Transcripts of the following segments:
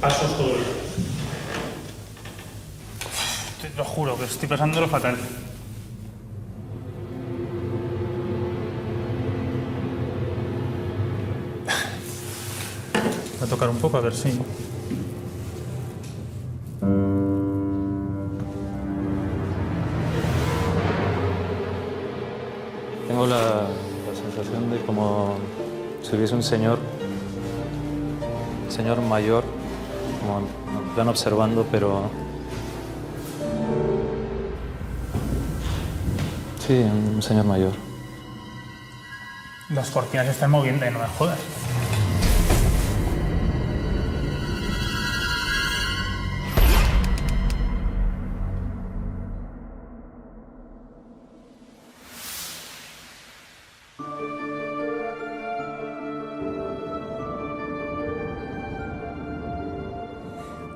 Pasos todo el día. Te lo juro que estoy pasándolo fatal. Voy a tocar un poco a ver si... Tengo la sensación de como si hubiese un señor mayor, como en plan observando, pero... Sí, un señor mayor. Las cortinas se están moviendo, no me jodas.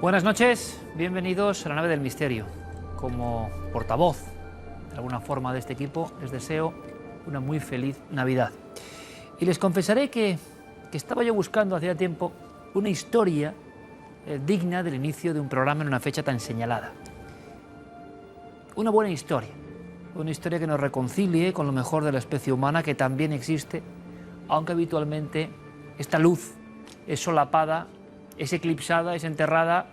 Buenas noches, bienvenidos a la nave del misterio. Como portavoz, de alguna forma, de este equipo, les deseo una muy feliz Navidad. Y les confesaré que estaba yo buscando hacía tiempo una historia digna del inicio de un programa en una fecha tan señalada. Una buena historia, una historia que nos reconcilie con lo mejor de la especie humana, que también existe, aunque habitualmente esta luz es solapada, es eclipsada, es enterrada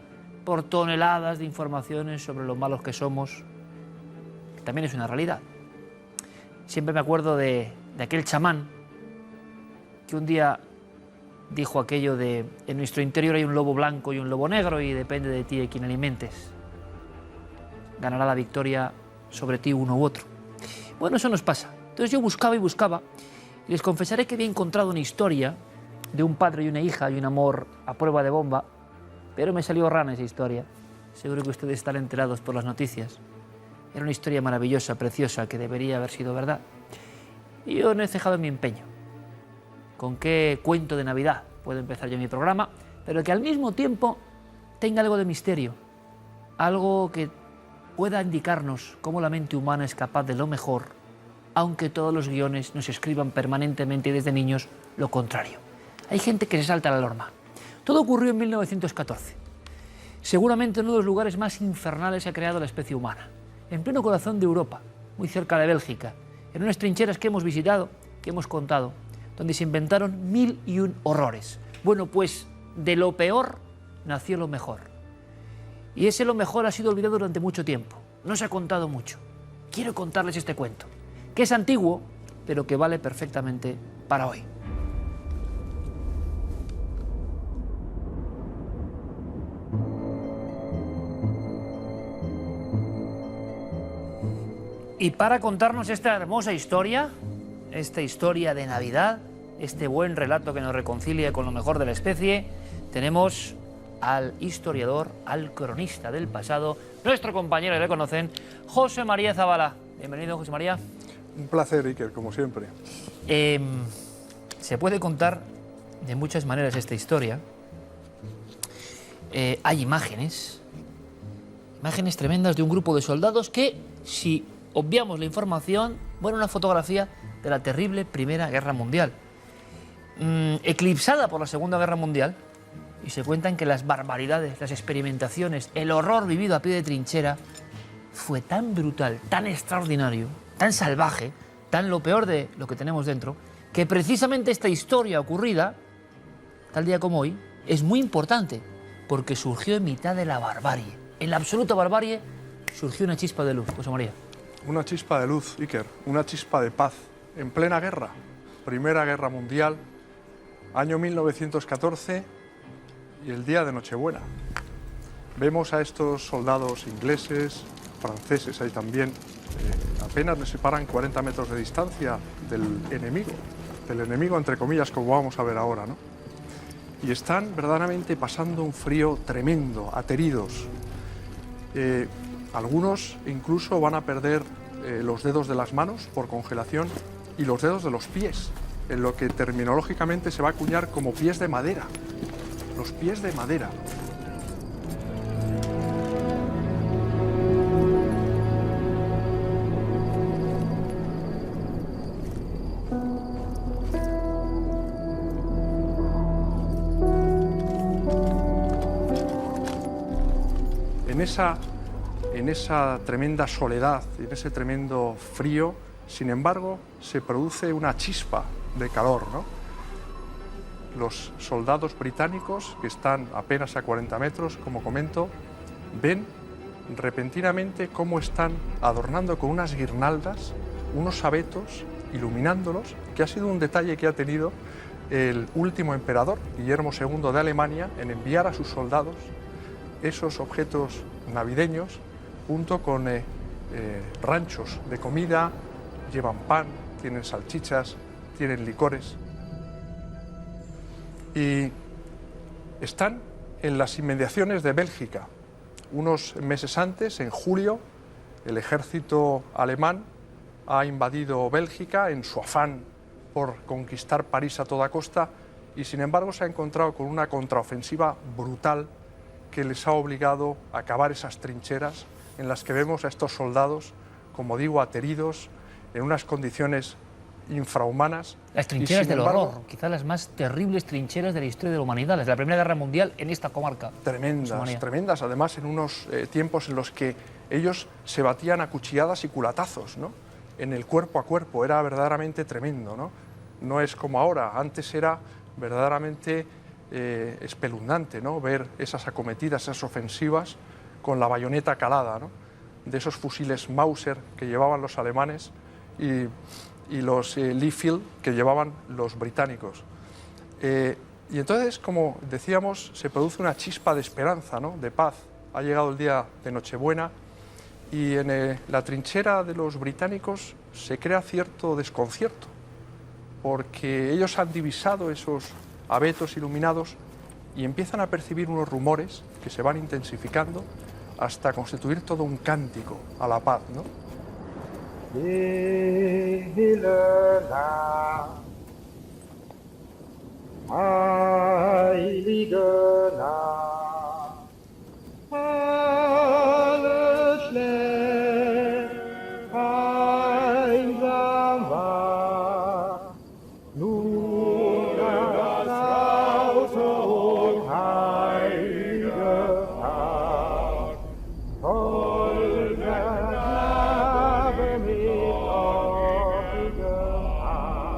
por toneladas de informaciones sobre lo malos que somos, que también es una realidad. Siempre me acuerdo de aquel chamán que un día dijo aquello de: en nuestro interior hay un lobo blanco y un lobo negro y depende de ti a quien alimentes. Ganará la victoria sobre ti uno u otro. Bueno, eso nos pasa. Entonces yo buscaba y buscaba, y les confesaré que había encontrado una historia de un padre y una hija y un amor a prueba de bomba, pero me salió rana esa historia. Seguro que ustedes están enterados por las noticias. Era una historia maravillosa, preciosa, que debería haber sido verdad. Y yo no he cejado en mi empeño. ¿Con qué cuento de Navidad puedo empezar yo mi programa? Pero que al mismo tiempo tenga algo de misterio, algo que pueda indicarnos cómo la mente humana es capaz de lo mejor, aunque todos los guiones nos escriban permanentemente y desde niños lo contrario. Hay gente que se salta la norma. Todo ocurrió en 1914. Seguramente uno de los lugares más infernales que ha creado la especie humana. En pleno corazón de Europa, muy cerca de Bélgica, en unas trincheras que hemos visitado, que hemos contado, donde se inventaron 1001 horrores. Bueno, pues de lo peor nació lo mejor. Y ese lo mejor ha sido olvidado durante mucho tiempo. No se ha contado mucho. Quiero contarles este cuento, que es antiguo, pero que vale perfectamente para hoy. Y para contarnos esta hermosa historia, esta historia de Navidad, este buen relato que nos reconcilia con lo mejor de la especie, tenemos al historiador, al cronista del pasado, nuestro compañero, que le conocen, José María Zabala. Bienvenido, José María. Un placer, Iker, como siempre. Se puede contar de muchas maneras esta historia. Hay imágenes tremendas de un grupo de soldados que, si obviamos la información, bueno, una fotografía de la terrible Primera Guerra Mundial, eclipsada por la Segunda Guerra Mundial, y se cuentan que las barbaridades, las experimentaciones, el horror vivido a pie de trinchera fue tan brutal, tan extraordinario, tan salvaje, tan lo peor de lo que tenemos dentro, que precisamente esta historia ocurrida, tal día como hoy, es muy importante, porque surgió en mitad de la barbarie. En la absoluta barbarie surgió una chispa de luz, José María. Una chispa de luz, Iker, una chispa de paz, en plena guerra. Primera Guerra Mundial, año 1914 y el día de Nochebuena. Vemos a estos soldados ingleses, franceses ahí también, apenas les separan 40 metros de distancia del enemigo entre comillas, como vamos a ver ahora, ¿no? Y están verdaderamente pasando un frío tremendo, ateridos. Algunos incluso van a perder los dedos de las manos por congelación y los dedos de los pies, en lo que terminológicamente se va a acuñar como pies de madera. Los pies de madera. en esa tremenda soledad, en ese tremendo frío, sin embargo, se produce una chispa de calor, ¿no? Los soldados británicos, que están apenas a 40 metros, como comento, ven repentinamente cómo están adornando con unas guirnaldas unos abetos, iluminándolos, que ha sido un detalle que ha tenido el último emperador, Guillermo II de Alemania, en enviar a sus soldados esos objetos navideños junto con ranchos de comida. Llevan pan, tienen salchichas, tienen licores. Y están en las inmediaciones de Bélgica. Unos meses antes, en julio, el ejército alemán ha invadido Bélgica en su afán por conquistar París a toda costa y, sin embargo, se ha encontrado con una contraofensiva brutal que les ha obligado a cavar esas trincheras en las que vemos a estos soldados, como digo, ateridos, en unas condiciones infrahumanas. Las trincheras del embargo, horror, quizás las más terribles trincheras de la historia de la humanidad, las de la Primera Guerra Mundial en esta comarca. Tremendas, tremendas, además en unos tiempos en los que ellos se batían a cuchilladas y culatazos, ¿no? En el cuerpo a cuerpo, era verdaderamente tremendo, ¿no? No es como ahora, antes era verdaderamente espeluznante, ¿no? Ver esas acometidas, esas ofensivas con la bayoneta calada, ¿no? De esos fusiles Mauser que llevaban los alemanes y los Lee-Field que llevaban los británicos. Y entonces, como decíamos, se produce una chispa de esperanza, ¿no? De paz. Ha llegado el día de Nochebuena y en la trinchera de los británicos se crea cierto desconcierto, porque ellos han divisado esos abetos iluminados y empiezan a percibir unos rumores que se van intensificando hasta constituir todo un cántico a la paz, ¿no? Stille Nacht, heilige Nacht, alles schläft, einsam war, nur das laute und heilige Tag, voll der Knabe mit offenem Haar.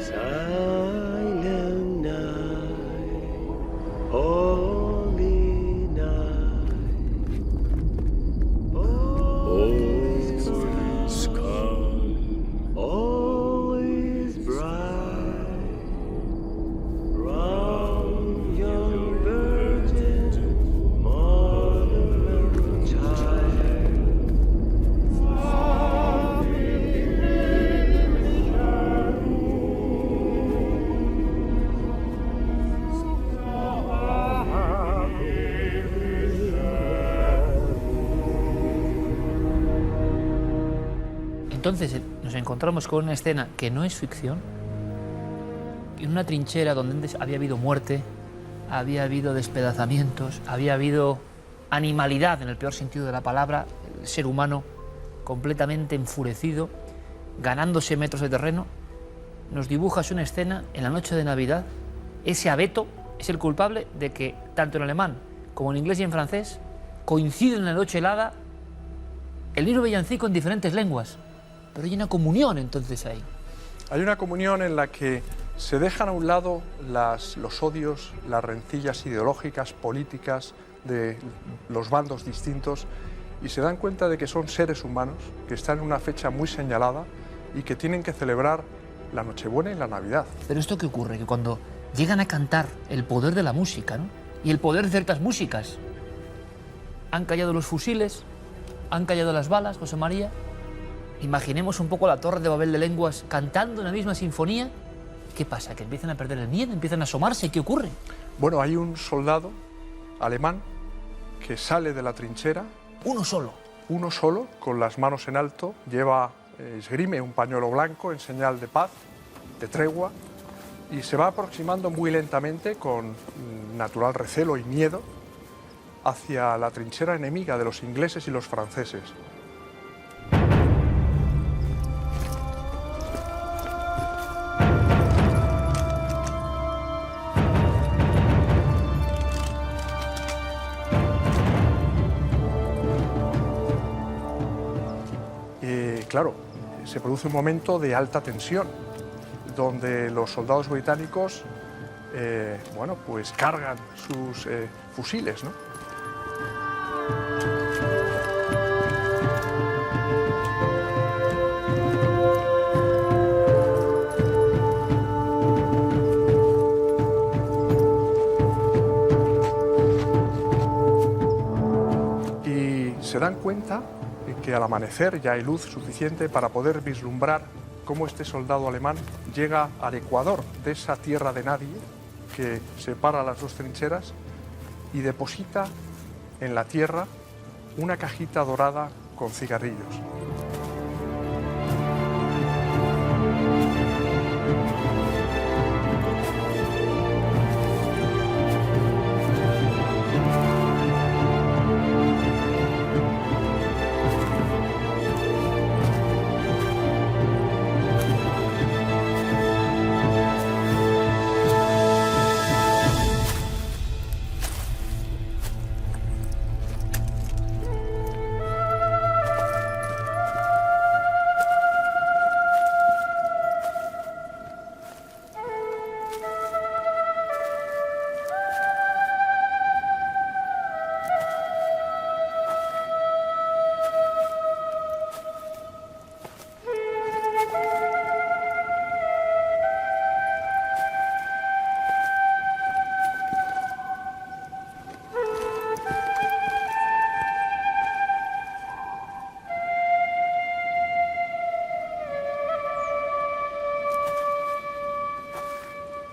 Silent night, holy night, always calm, always bright, round young virgin, mother and child. Entonces nos encontramos con una escena que no es ficción, en una trinchera donde antes había habido muerte, había habido despedazamientos, había habido animalidad en el peor sentido de la palabra, el ser humano completamente enfurecido, ganándose metros de terreno. Nos dibujas una escena en la noche de Navidad. Ese abeto es el culpable de que tanto en alemán como en inglés y en francés coinciden en la noche helada el mismo villancico en diferentes lenguas. Pero hay una comunión entonces ahí. Hay una comunión en la que se dejan a un lado los odios, las rencillas ideológicas, políticas de los bandos distintos y se dan cuenta de que son seres humanos, que están en una fecha muy señalada y que tienen que celebrar la Nochebuena y la Navidad. Pero ¿esto qué ocurre? Que cuando llegan a cantar el poder de la música, ¿no? Y el poder de ciertas músicas, han callado los fusiles, han callado las balas, José María. Imaginemos un poco la Torre de Babel de lenguas cantando en la misma sinfonía. ¿Qué pasa? ¿Que empiezan a perder el miedo? ¿Empiezan a asomarse? ¿Qué ocurre? Bueno, hay un soldado alemán que sale de la trinchera. Uno solo. Uno solo, con las manos en alto, esgrime un pañuelo blanco en señal de paz, de tregua, y se va aproximando muy lentamente, con natural recelo y miedo, hacia la trinchera enemiga de los ingleses y los franceses. claro, se produce un momento de alta tensión, donde los soldados británicos, bueno, pues cargan sus fusiles, ¿no? Y se dan cuenta de que al amanecer ya hay luz suficiente para poder vislumbrar cómo este soldado alemán llega al ecuador de esa tierra de nadie que separa las dos trincheras y deposita en la tierra una cajita dorada con cigarrillos.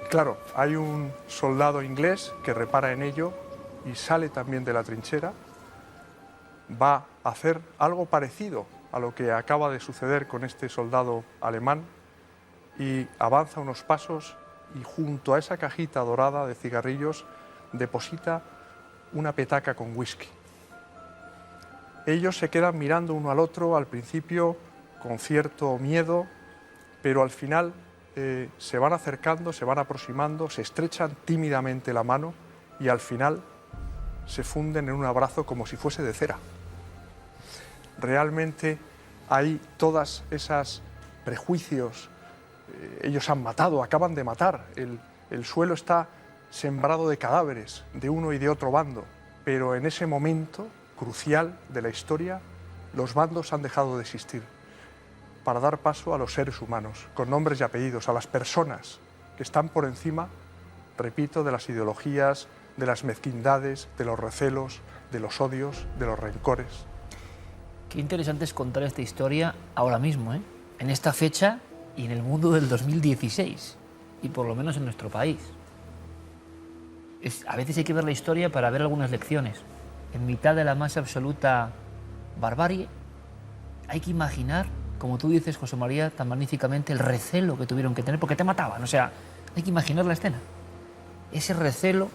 Claro, hay un soldado inglés que repara en ello y sale también de la trinchera. Va a hacer algo parecido a lo que acaba de suceder con este soldado alemán y avanza unos pasos y junto a esa cajita dorada de cigarrillos deposita una petaca con whisky. Ellos se quedan mirando uno al otro al principio con cierto miedo, pero al final se van acercando, se van aproximando, se estrechan tímidamente la mano y al final se funden en un abrazo como si fuese de cera. Realmente hay todas esas prejuicios, ellos han matado, acaban de matar, el suelo está sembrado de cadáveres de uno y de otro bando, pero en ese momento crucial de la historia los bandos han dejado de existir para dar paso a los seres humanos, con nombres y apellidos, a las personas que están por encima, repito, de las ideologías, de las mezquindades, de los recelos, de los odios, de los rencores. Qué interesante es contar esta historia ahora mismo, ¿eh? En esta fecha y en el mundo del 2016, y por lo menos en nuestro país. A veces hay que ver la historia para ver algunas lecciones. En mitad de la más absoluta barbarie, hay que imaginar, como tú dices, José María, tan magníficamente, el recelo que tuvieron que tener, porque te mataban. O sea, hay que imaginar la escena. Ese recelo,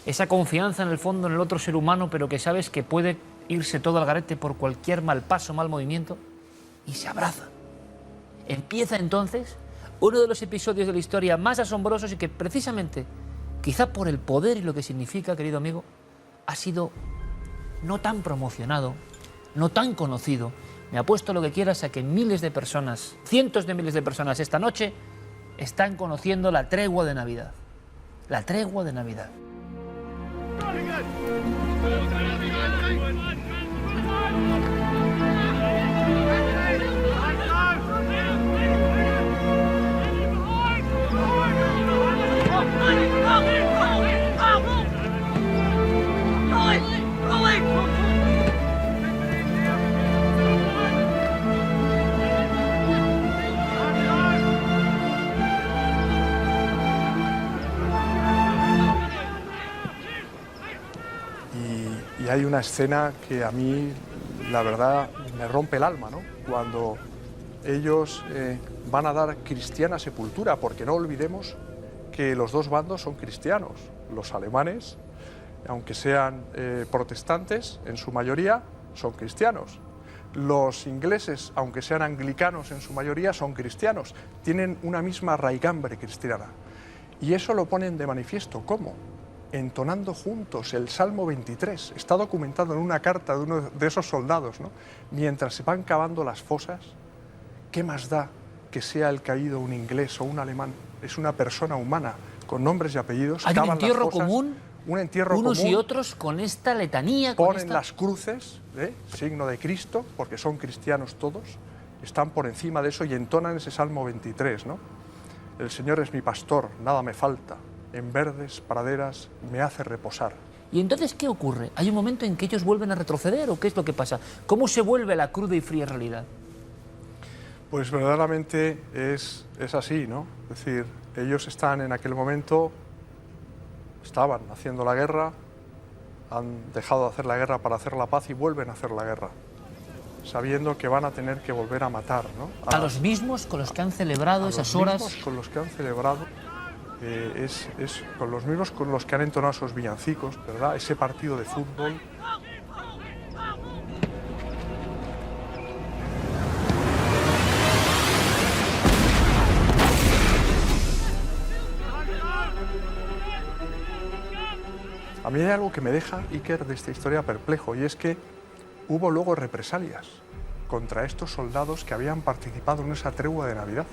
esa confianza en el fondo en el otro ser humano, pero que sabes que puede irse todo al garete por cualquier mal paso, mal movimiento, y se abraza. Empieza entonces uno de los episodios de la historia más asombrosos y que precisamente, quizá por el poder y lo que significa, querido amigo, ha sido no tan promocionado, no tan conocido. Me apuesto lo que quieras a que miles de personas, cientos de miles de personas esta noche están conociendo la tregua de Navidad. La tregua de Navidad. Y hay una escena que a mí, la verdad, me rompe el alma, ¿no? Cuando ellos van a dar cristiana sepultura, porque no olvidemos que los dos bandos son cristianos. Los alemanes, aunque sean protestantes, en su mayoría son cristianos. Los ingleses, aunque sean anglicanos en su mayoría, son cristianos. Tienen una misma raigambre cristiana. Y eso lo ponen de manifiesto. ¿Cómo? Entonando juntos el Salmo 23. Está documentado en una carta de uno de esos soldados, ¿no? Mientras se van cavando las fosas ¿qué más da que sea el caído un inglés o un alemán? Es una persona humana, con nombres y apellidos. Hay un cavan las entierro fosas, común, un entierro unos común, y otros con esta letanía, con ponen esta... las cruces, signo de Cristo, porque son cristianos todos, están por encima de eso y entonan ese Salmo 23, ¿no? El Señor es mi pastor, nada me falta, en verdes praderas me hace reposar. ¿Y entonces qué ocurre? ¿Hay un momento en que ellos vuelven a retroceder o qué es lo que pasa? ¿Cómo se vuelve la cruda y fría realidad? Pues verdaderamente es así, ¿no? Es decir, ellos están en aquel momento, estaban haciendo la guerra, han dejado de hacer la guerra para hacer la paz y vuelven a hacer la guerra, sabiendo que van a tener que volver a matar, ¿no? A los mismos con los que han celebrado esas los horas. mismos con los que han celebrado, es con los mismos con los que han entonado esos villancicos, ¿verdad? Ese partido de fútbol. A mí hay algo que me deja, Iker, de esta historia perplejo, y es que hubo luego represalias contra estos soldados que habían participado en esa tregua de Navidad.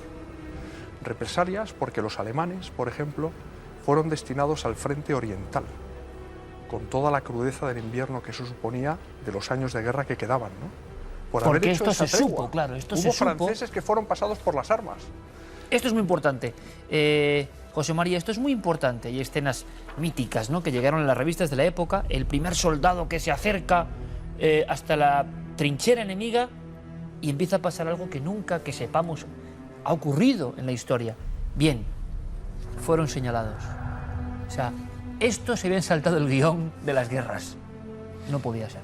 Represalias porque los alemanes, por ejemplo, fueron destinados al frente oriental, con toda la crudeza del invierno que eso suponía de los años de guerra que quedaban, ¿no? Por haber Porque hecho esto esa se tregua. supo, claro, esto Hubo se supo. franceses que fueron pasados por las armas. Esto es muy importante. José María, esto es muy importante. Hay escenas míticas, ¿no?, que llegaron en las revistas de la época. El primer soldado que se acerca hasta la trinchera enemiga y empieza a pasar algo que nunca, que sepamos, ha ocurrido en la historia. Bien, fueron señalados. O sea, estos se habían saltado el guión de las guerras. No podía ser.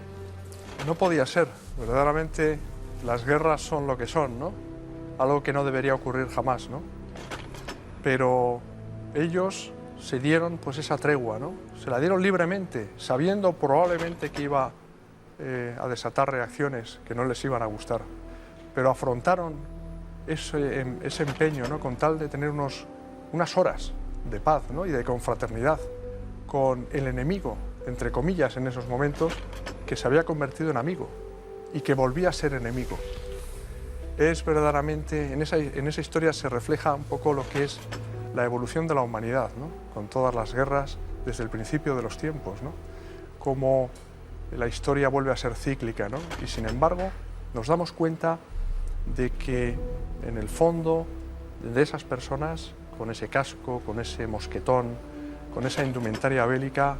No podía ser. Verdaderamente las guerras son lo que son, ¿no? Algo que no debería ocurrir jamás, ¿no? Pero ellos se dieron pues esa tregua, ¿no? Se la dieron libremente, sabiendo probablemente que iba a desatar reacciones que no les iban a gustar. Pero afrontaron ese empeño, ¿no?, con tal de tener unas horas de paz, ¿no?, y de confraternidad con el enemigo, entre comillas, en esos momentos, que se había convertido en amigo y que volvía a ser enemigo. Es verdaderamente, en esa historia se refleja un poco lo que es la evolución de la humanidad, ¿no?, con todas las guerras desde el principio de los tiempos, ¿no?, cómo la historia vuelve a ser cíclica, ¿no?, y sin embargo nos damos cuenta de que en el fondo de esas personas, con ese casco, con ese mosquetón, con esa indumentaria bélica,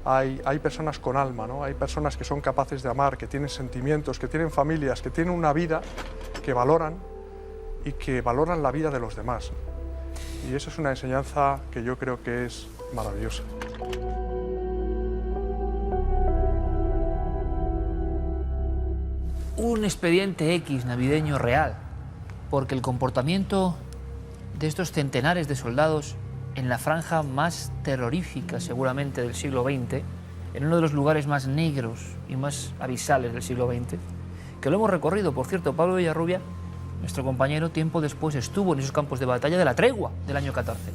hay personas con alma, ¿no? Hay personas que son capaces de amar, que tienen sentimientos, que tienen familias, que tienen una vida que valoran y que valoran la vida de los demás. Y eso es una enseñanza que yo creo que es maravillosa. Un expediente X navideño real, porque el comportamiento de estos centenares de soldados en la franja más terrorífica seguramente del siglo XX, en uno de los lugares más negros y más abisales del siglo XX, que lo hemos recorrido, por cierto, Pablo Villarrubia, nuestro compañero, tiempo después estuvo en esos campos de batalla de la tregua del año 14.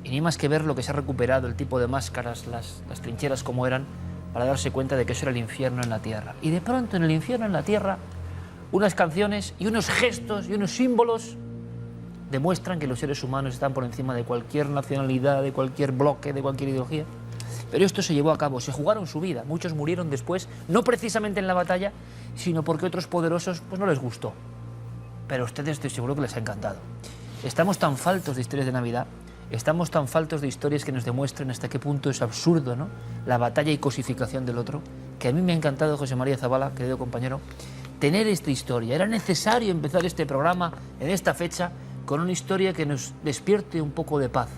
Y ni más que ver lo que se ha recuperado, el tipo de máscaras, las trincheras como eran, para darse cuenta de que eso era el infierno en la tierra. Y de pronto en el infierno en la tierra, unas canciones y unos gestos y unos símbolos demuestran que los seres humanos están por encima de cualquier nacionalidad, de cualquier bloque, de cualquier ideología. Pero esto se llevó a cabo, se jugaron su vida. Muchos murieron después, no precisamente en la batalla, sino porque otros poderosos pues no les gustó. Pero a ustedes estoy seguro que les ha encantado. Estamos tan faltos de historias de Navidad, estamos tan faltos de historias que nos demuestren hasta qué punto es absurdo, ¿no?, la batalla y cosificación del otro, que a mí me ha encantado, José María Zabala, querido compañero, tener esta historia. Era necesario empezar este programa en esta fecha con una historia que nos despierte un poco de paz,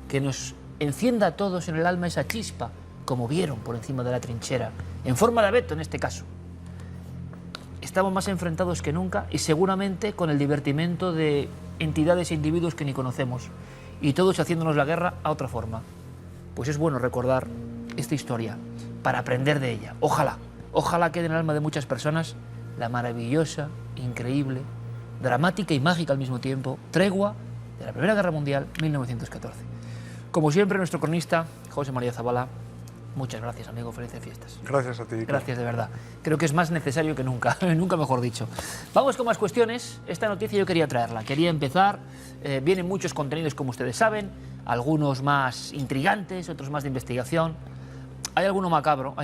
que nos encienda a todos en el alma esa chispa, como vieron por encima de la trinchera, en forma de abeto en este caso. Estamos más enfrentados que nunca y seguramente con el divertimento de entidades e individuos que ni conocemos, y todos haciéndonos la guerra a otra forma. Pues es bueno recordar esta historia para aprender de ella. Ojalá quede en el alma de muchas personas la maravillosa, increíble, dramática y mágica al mismo tiempo tregua de la Primera Guerra Mundial, 1914. Como siempre, nuestro cronista, José María Zabala, Muchas gracias, amigo. Felices fiestas. Gracias a ti, Iker. Gracias, de verdad. Creo que es más necesario que nunca, nunca mejor dicho. Vamos con más cuestiones. Esta noticia yo quería traerla. Quería empezar. Vienen muchos contenidos, como ustedes saben, algunos más intrigantes, otros más de investigación. Hay alguno macabro,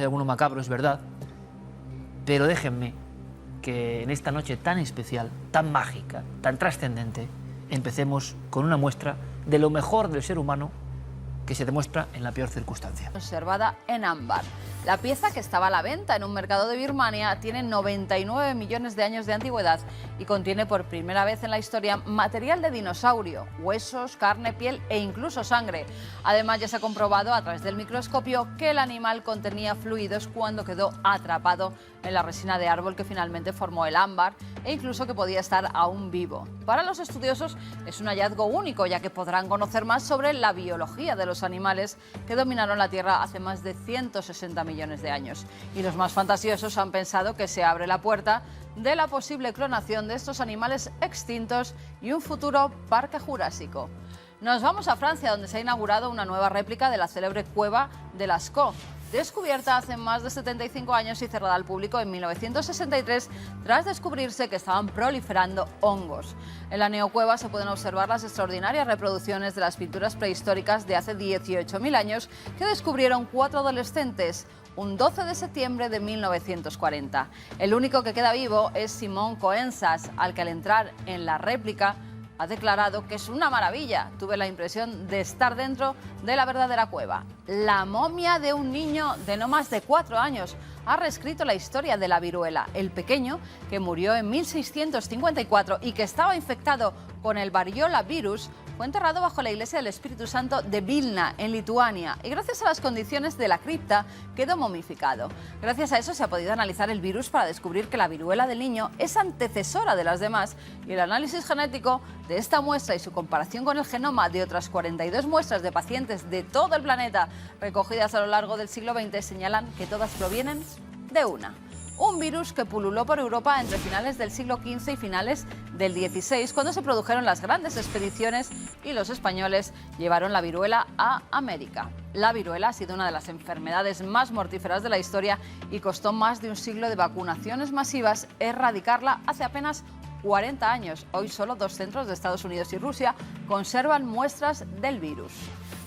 es verdad. Pero déjenme que en esta noche tan especial, tan mágica, tan trascendente, empecemos con una muestra de lo mejor del ser humano que se demuestra en la peor circunstancia. Conservada en ámbar. La pieza, que estaba a la venta en un mercado de Birmania, tiene 99 millones de años de antigüedad y contiene por primera vez en la historia material de dinosaurio, huesos, carne, piel e incluso sangre. Además, ya se ha comprobado a través del microscopio que el animal contenía fluidos cuando quedó atrapado en la resina de árbol que finalmente formó el ámbar, e incluso que podía estar aún vivo. Para los estudiosos es un hallazgo único, ya que podrán conocer más sobre la biología de los animales que dominaron la Tierra hace más de 160 millones de años. Y los más fantasiosos han pensado que se abre la puerta de la posible clonación de estos animales extintos y un futuro parque jurásico. Nos vamos a Francia, donde se ha inaugurado una nueva réplica de la célebre cueva de Lascaux, descubierta hace más de 75 años y cerrada al público en 1963 tras descubrirse que estaban proliferando hongos. En la neocueva se pueden observar las extraordinarias reproducciones de las pinturas prehistóricas de hace 18.000 años que descubrieron 4 adolescentes un 12 de septiembre de 1940. El único que queda vivo es Simón Coensas, al que al entrar en la réplica ha declarado que es una maravilla. Tuve la impresión de estar dentro de la verdadera cueva. La momia de un niño de no más de 4 años ha reescrito la historia de la viruela. El pequeño, que murió en 1654 y que estaba infectado con el variola virus, fue enterrado bajo la iglesia del Espíritu Santo de Vilna, en Lituania, y gracias a las condiciones de la cripta quedó momificado. Gracias a eso se ha podido analizar el virus para descubrir que la viruela del niño es antecesora de las demás, y el análisis genético de esta muestra y su comparación con el genoma de otras 42 muestras de pacientes de todo el planeta recogidas a lo largo del siglo XX señalan que todas provienen de un virus que pululó por Europa entre finales del siglo XV y finales del XVI, cuando se produjeron las grandes expediciones y los españoles llevaron la viruela a América. La viruela ha sido una de las enfermedades más mortíferas de la historia y costó más de un siglo de vacunaciones masivas erradicarla hace apenas 40 años. Hoy solo 2 centros de Estados Unidos y Rusia conservan muestras del virus.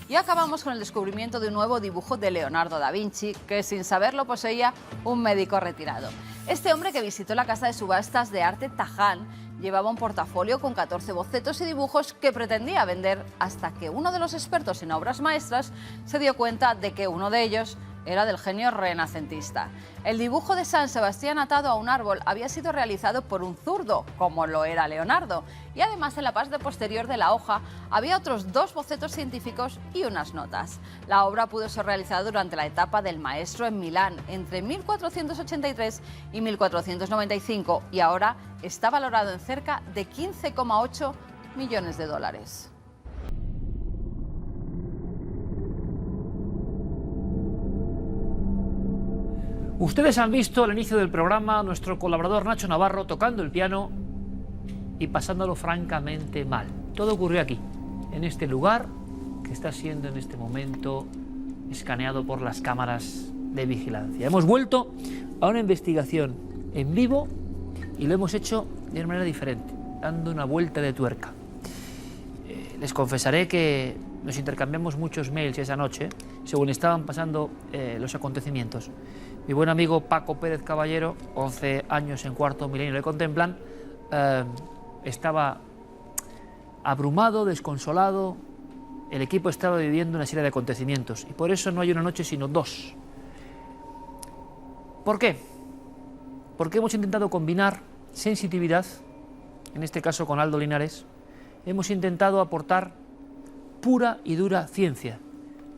Y acabamos con el descubrimiento de un nuevo dibujo de Leonardo da Vinci, que sin saberlo poseía un médico retirado. Este hombre, que visitó la casa de subastas de arte Taján, llevaba un portafolio con 14 bocetos y dibujos que pretendía vender, hasta que uno de los expertos en obras maestras se dio cuenta de que uno de ellos era del genio renacentista. El dibujo de San Sebastián atado a un árbol había sido realizado por un zurdo, como lo era Leonardo, y además en la parte posterior de la hoja había otros 2 bocetos científicos y unas notas. La obra pudo ser realizada durante la etapa del maestro en Milán, entre 1483 y 1495, y ahora está valorado en cerca de 15,8 millones de dólares. Ustedes han visto al inicio del programa a nuestro colaborador Nacho Navarro tocando el piano y pasándolo francamente mal. Todo ocurrió aquí, en este lugar que está siendo en este momento escaneado por las cámaras de vigilancia. Hemos vuelto a una investigación en vivo y lo hemos hecho de una manera diferente, dando una vuelta de tuerca. Les confesaré que nos intercambiamos muchos mails esa noche, según estaban pasando los acontecimientos. Mi buen amigo Paco Pérez Caballero, 11 años en cuarto milenio le contemplan, estaba abrumado, desconsolado. El equipo estaba viviendo una serie de acontecimientos y por eso no hay una noche sino 2. ¿Por qué? Porque hemos intentado combinar sensitividad, en este caso con Aldo Linares, hemos intentado aportar pura y dura ciencia,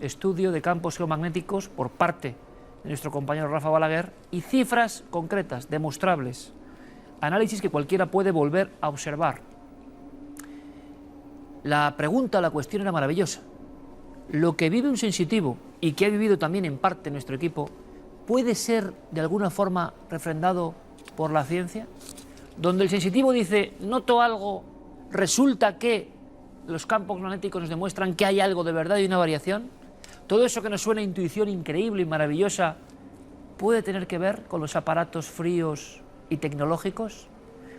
estudio de campos geomagnéticos por parte de nuestro compañero Rafa Balaguer y cifras concretas, demostrables, análisis que cualquiera puede volver a observar. La pregunta, la cuestión era maravillosa. Lo que vive un sensitivo y que ha vivido también en parte nuestro equipo, ¿puede ser de alguna forma refrendado por la ciencia? Donde el sensitivo dice, noto algo, resulta que los campos magnéticos nos demuestran que hay algo de verdad y una variación. Todo eso que nos suena a intuición increíble y maravillosa, ¿puede tener que ver con los aparatos fríos y tecnológicos?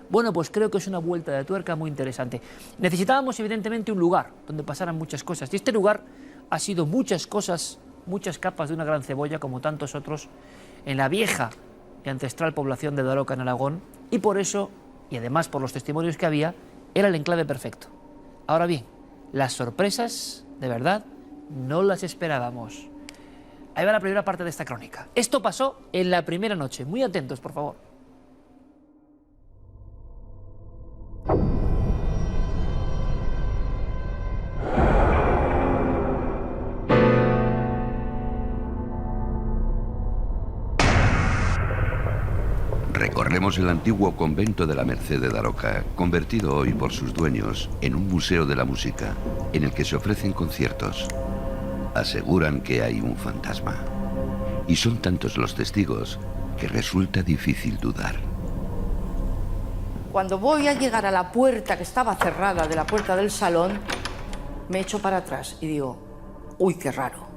Bueno, pues creo que es una vuelta de tuerca muy interesante. Necesitábamos evidentemente un lugar donde pasaran muchas cosas, y este lugar ha sido muchas cosas, muchas capas de una gran cebolla, como tantos otros, en la vieja y ancestral población de Daroca, en Aragón, y por eso, y además por los testimonios que había, era el enclave perfecto. Ahora bien, las sorpresas, de verdad, no las esperábamos. Ahí va la primera parte de esta crónica. Esto pasó en la primera noche. Muy atentos, por favor. Recorremos el antiguo convento de la Merced de Daroca, convertido hoy por sus dueños en un museo de la música, en el que se ofrecen conciertos. Aseguran que hay un fantasma. Y son tantos los testigos que resulta difícil dudar. Cuando voy a llegar a la puerta que estaba cerrada, de la puerta del salón, me echo para atrás y digo, uy, qué raro.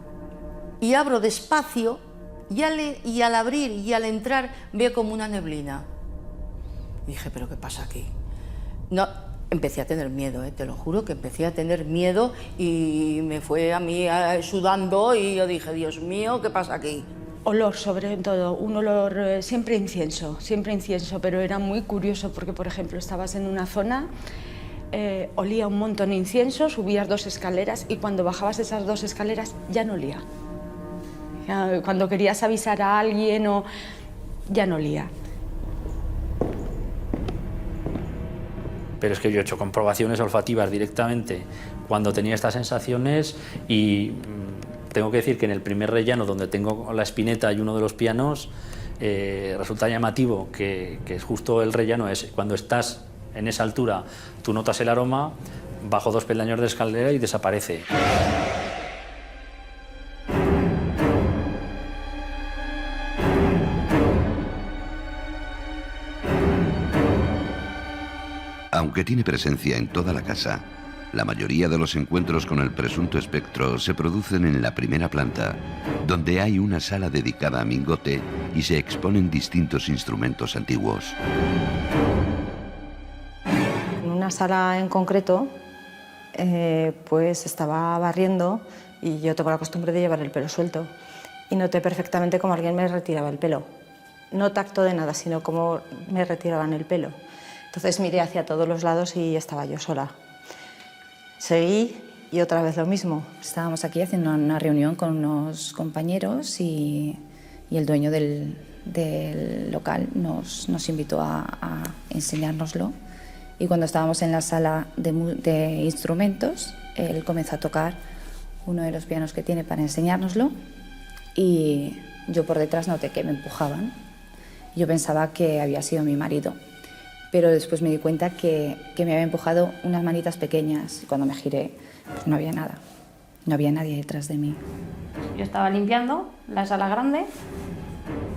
Y abro despacio y al abrir y al entrar veo como una neblina. Y dije, ¿pero qué pasa aquí? No, empecé a tener miedo, te lo juro que empecé a tener miedo y me fue a mí sudando y yo dije, Dios mío, ¿qué pasa aquí? Olor, sobre todo, un olor siempre incienso, pero era muy curioso porque, por ejemplo, estabas en una zona, olía un montón de incienso, subías 2 escaleras y cuando bajabas esas 2 escaleras ya no olía. Ya, cuando querías avisar a alguien ya no olía. Pero es que yo he hecho comprobaciones olfativas directamente cuando tenía estas sensaciones y tengo que decir que en el primer rellano, donde tengo la espineta y uno de los pianos, resulta llamativo que es justo el rellano, es cuando estás en esa altura, tú notas el aroma, bajo 2 peldaños de escalera y desaparece. Aunque tiene presencia en toda la casa, la mayoría de los encuentros con el presunto espectro se producen en la primera planta, donde hay una sala dedicada a Mingote y se exponen distintos instrumentos antiguos. En una sala en concreto, pues estaba barriendo y yo tengo la costumbre de llevar el pelo suelto y noté perfectamente cómo alguien me retiraba el pelo. No tacto de nada, sino cómo me retiraban el pelo. Entonces miré hacia todos los lados y estaba yo sola. Seguí y otra vez lo mismo. Estábamos aquí haciendo una reunión con unos compañeros y el dueño del local nos invitó a enseñárnoslo. Y cuando estábamos en la sala de instrumentos, él comenzó a tocar uno de los pianos que tiene para enseñárnoslo y yo por detrás noté que me empujaban. Yo pensaba que había sido mi marido. Pero después me di cuenta que me había empujado unas manitas pequeñas y cuando me giré pues no había nada, no había nadie detrás de mí. Yo estaba limpiando la sala grande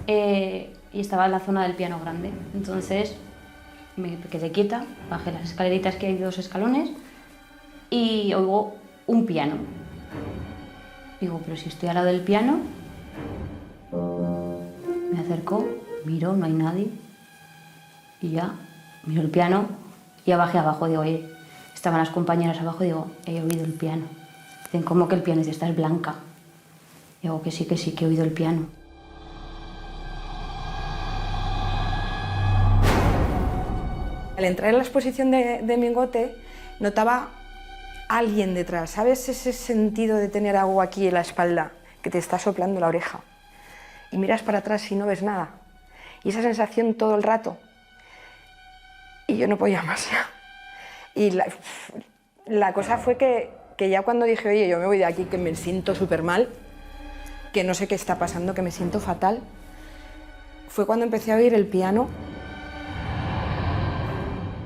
y estaba en la zona del piano grande, entonces me quedé quieta, bajé las escaleritas que hay 2 escalones y oigo un piano. Digo, pero si estoy al lado del piano, me acerco, miro, no hay nadie y ya. Miro el piano y ya bajé abajo, digo, oye, estaban las compañeras abajo, digo, he oído el piano. Dicen, ¿cómo que el piano? Dice, esta es blanca. Digo, que sí, que he oído el piano. Al entrar en la exposición de Mingote, notaba a alguien detrás, ¿sabes? Ese sentido de tener algo aquí en la espalda, que te está soplando la oreja. Y miras para atrás y no ves nada. Y esa sensación todo el rato. Y yo no podía más ya. Y la cosa fue que ya cuando dije, oye, yo me voy de aquí, que me siento súper mal, que no sé qué está pasando, que me siento fatal, fue cuando empecé a oír el piano.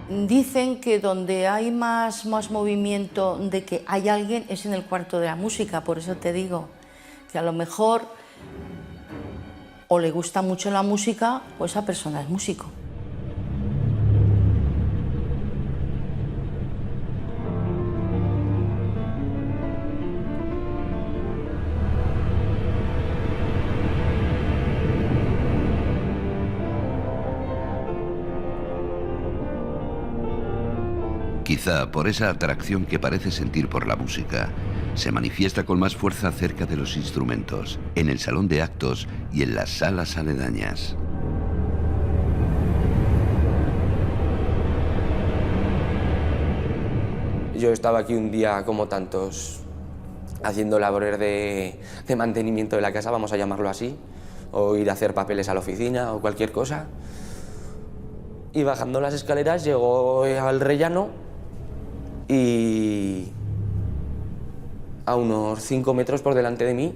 Dicen que donde hay más movimiento de que hay alguien es en el cuarto de la música, por eso te digo que a lo mejor o le gusta mucho la música o esa persona es músico. Quizá por esa atracción que parece sentir por la música, se manifiesta con más fuerza cerca de los instrumentos, en el salón de actos y en las salas aledañas. Yo estaba aquí un día como tantos, haciendo labores de mantenimiento de la casa, vamos a llamarlo así, o ir a hacer papeles a la oficina o cualquier cosa. Y bajando las escaleras llegó al rellano y a unos 5 metros por delante de mí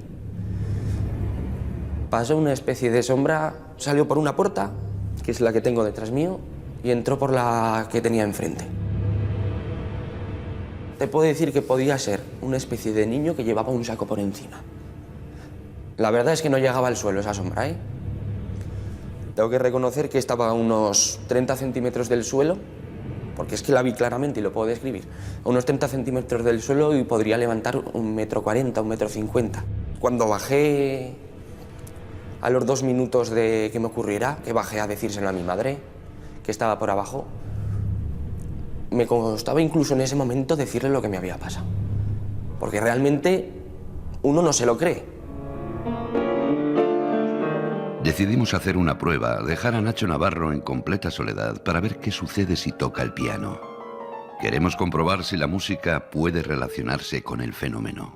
pasó una especie de sombra, salió por una puerta, que es la que tengo detrás mío, y entró por la que tenía enfrente. Te puedo decir que podía ser una especie de niño que llevaba un saco por encima. La verdad es que no llegaba al suelo esa sombra, ¿eh? Tengo que reconocer que estaba a unos 30 centímetros del suelo, porque es que la vi claramente y lo puedo describir. A unos 30 centímetros del suelo y podría levantar 1,40 metros, 1,50 metros. Cuando bajé, a los 2 minutos de que me ocurriera, que bajé a decírselo a mi madre, que estaba por abajo, me costaba incluso en ese momento decirle lo que me había pasado. Porque realmente uno no se lo cree. Decidimos hacer una prueba, dejar a Nacho Navarro en completa soledad para ver qué sucede si toca el piano. Queremos comprobar si la música puede relacionarse con el fenómeno.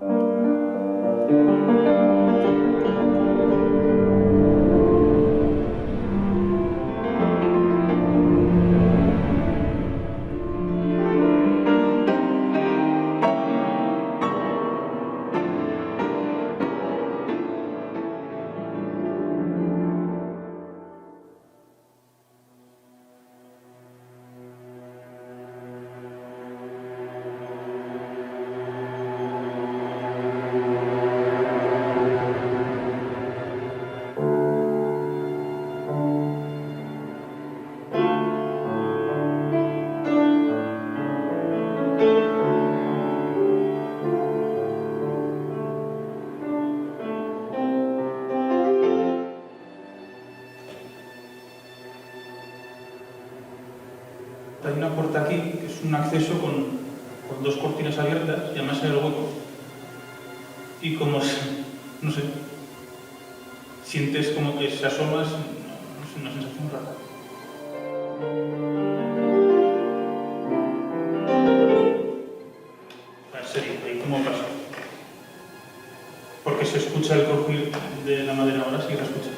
Hay una puerta aquí, que es un acceso con 2 cortinas abiertas, y además hay el hueco. Y como, no sé, sientes como que se asomas, es una sensación rara. En serio, ¿y cómo pasa? Porque se escucha el crujir de la madera ahora, sí se escucha.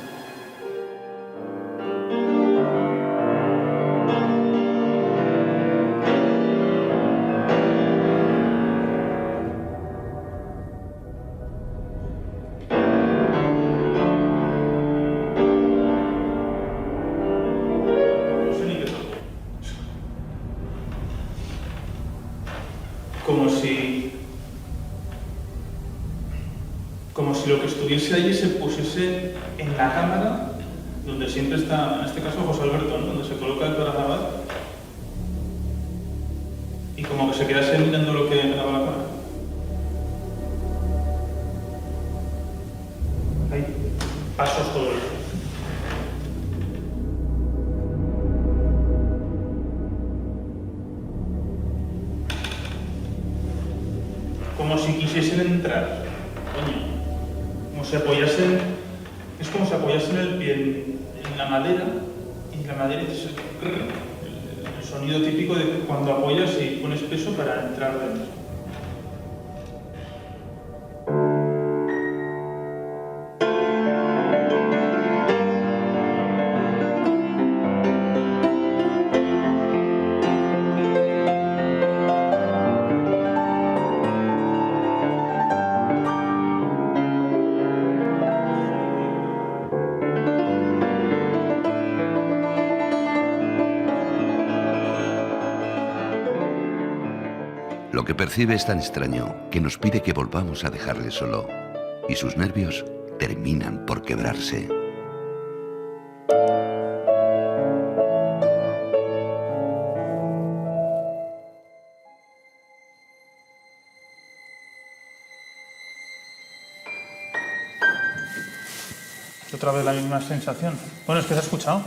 Como si lo que estuviese allí se pusiese en la cámara donde siempre está, en este caso, José Alberto, ¿no? Donde se coloca el Corazabal, y como que se quedase mirando lo que graba la cámara. Hay pasos todo el tiempo. Como si quisiesen entrar, coño. Como si apoyasen, es como si apoyasen el pie en la madera, y la madera es el sonido típico de cuando apoyas y pones peso para entrar dentro. Lo que percibe es tan extraño que nos pide que volvamos a dejarle solo, y sus nervios terminan por quebrarse. Otra vez la misma sensación. Bueno, es que se ha escuchado.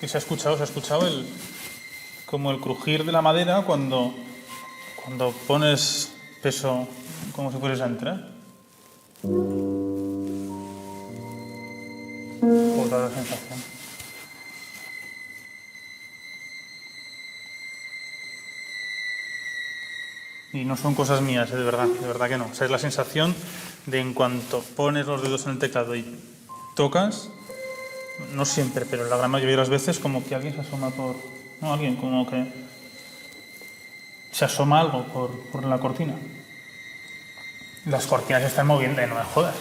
que se ha escuchado como el crujir de la madera cuando pones peso como si fueras a entrar. Otra sensación. Y no son cosas mías, de verdad que no. O sea, es la sensación de en cuanto pones los dedos en el teclado y tocas, no siempre, pero la gran mayoría de las veces, como que alguien se asoma por... No, alguien como que se asoma algo por la cortina. Las cortinas se están moviendo, no me jodas.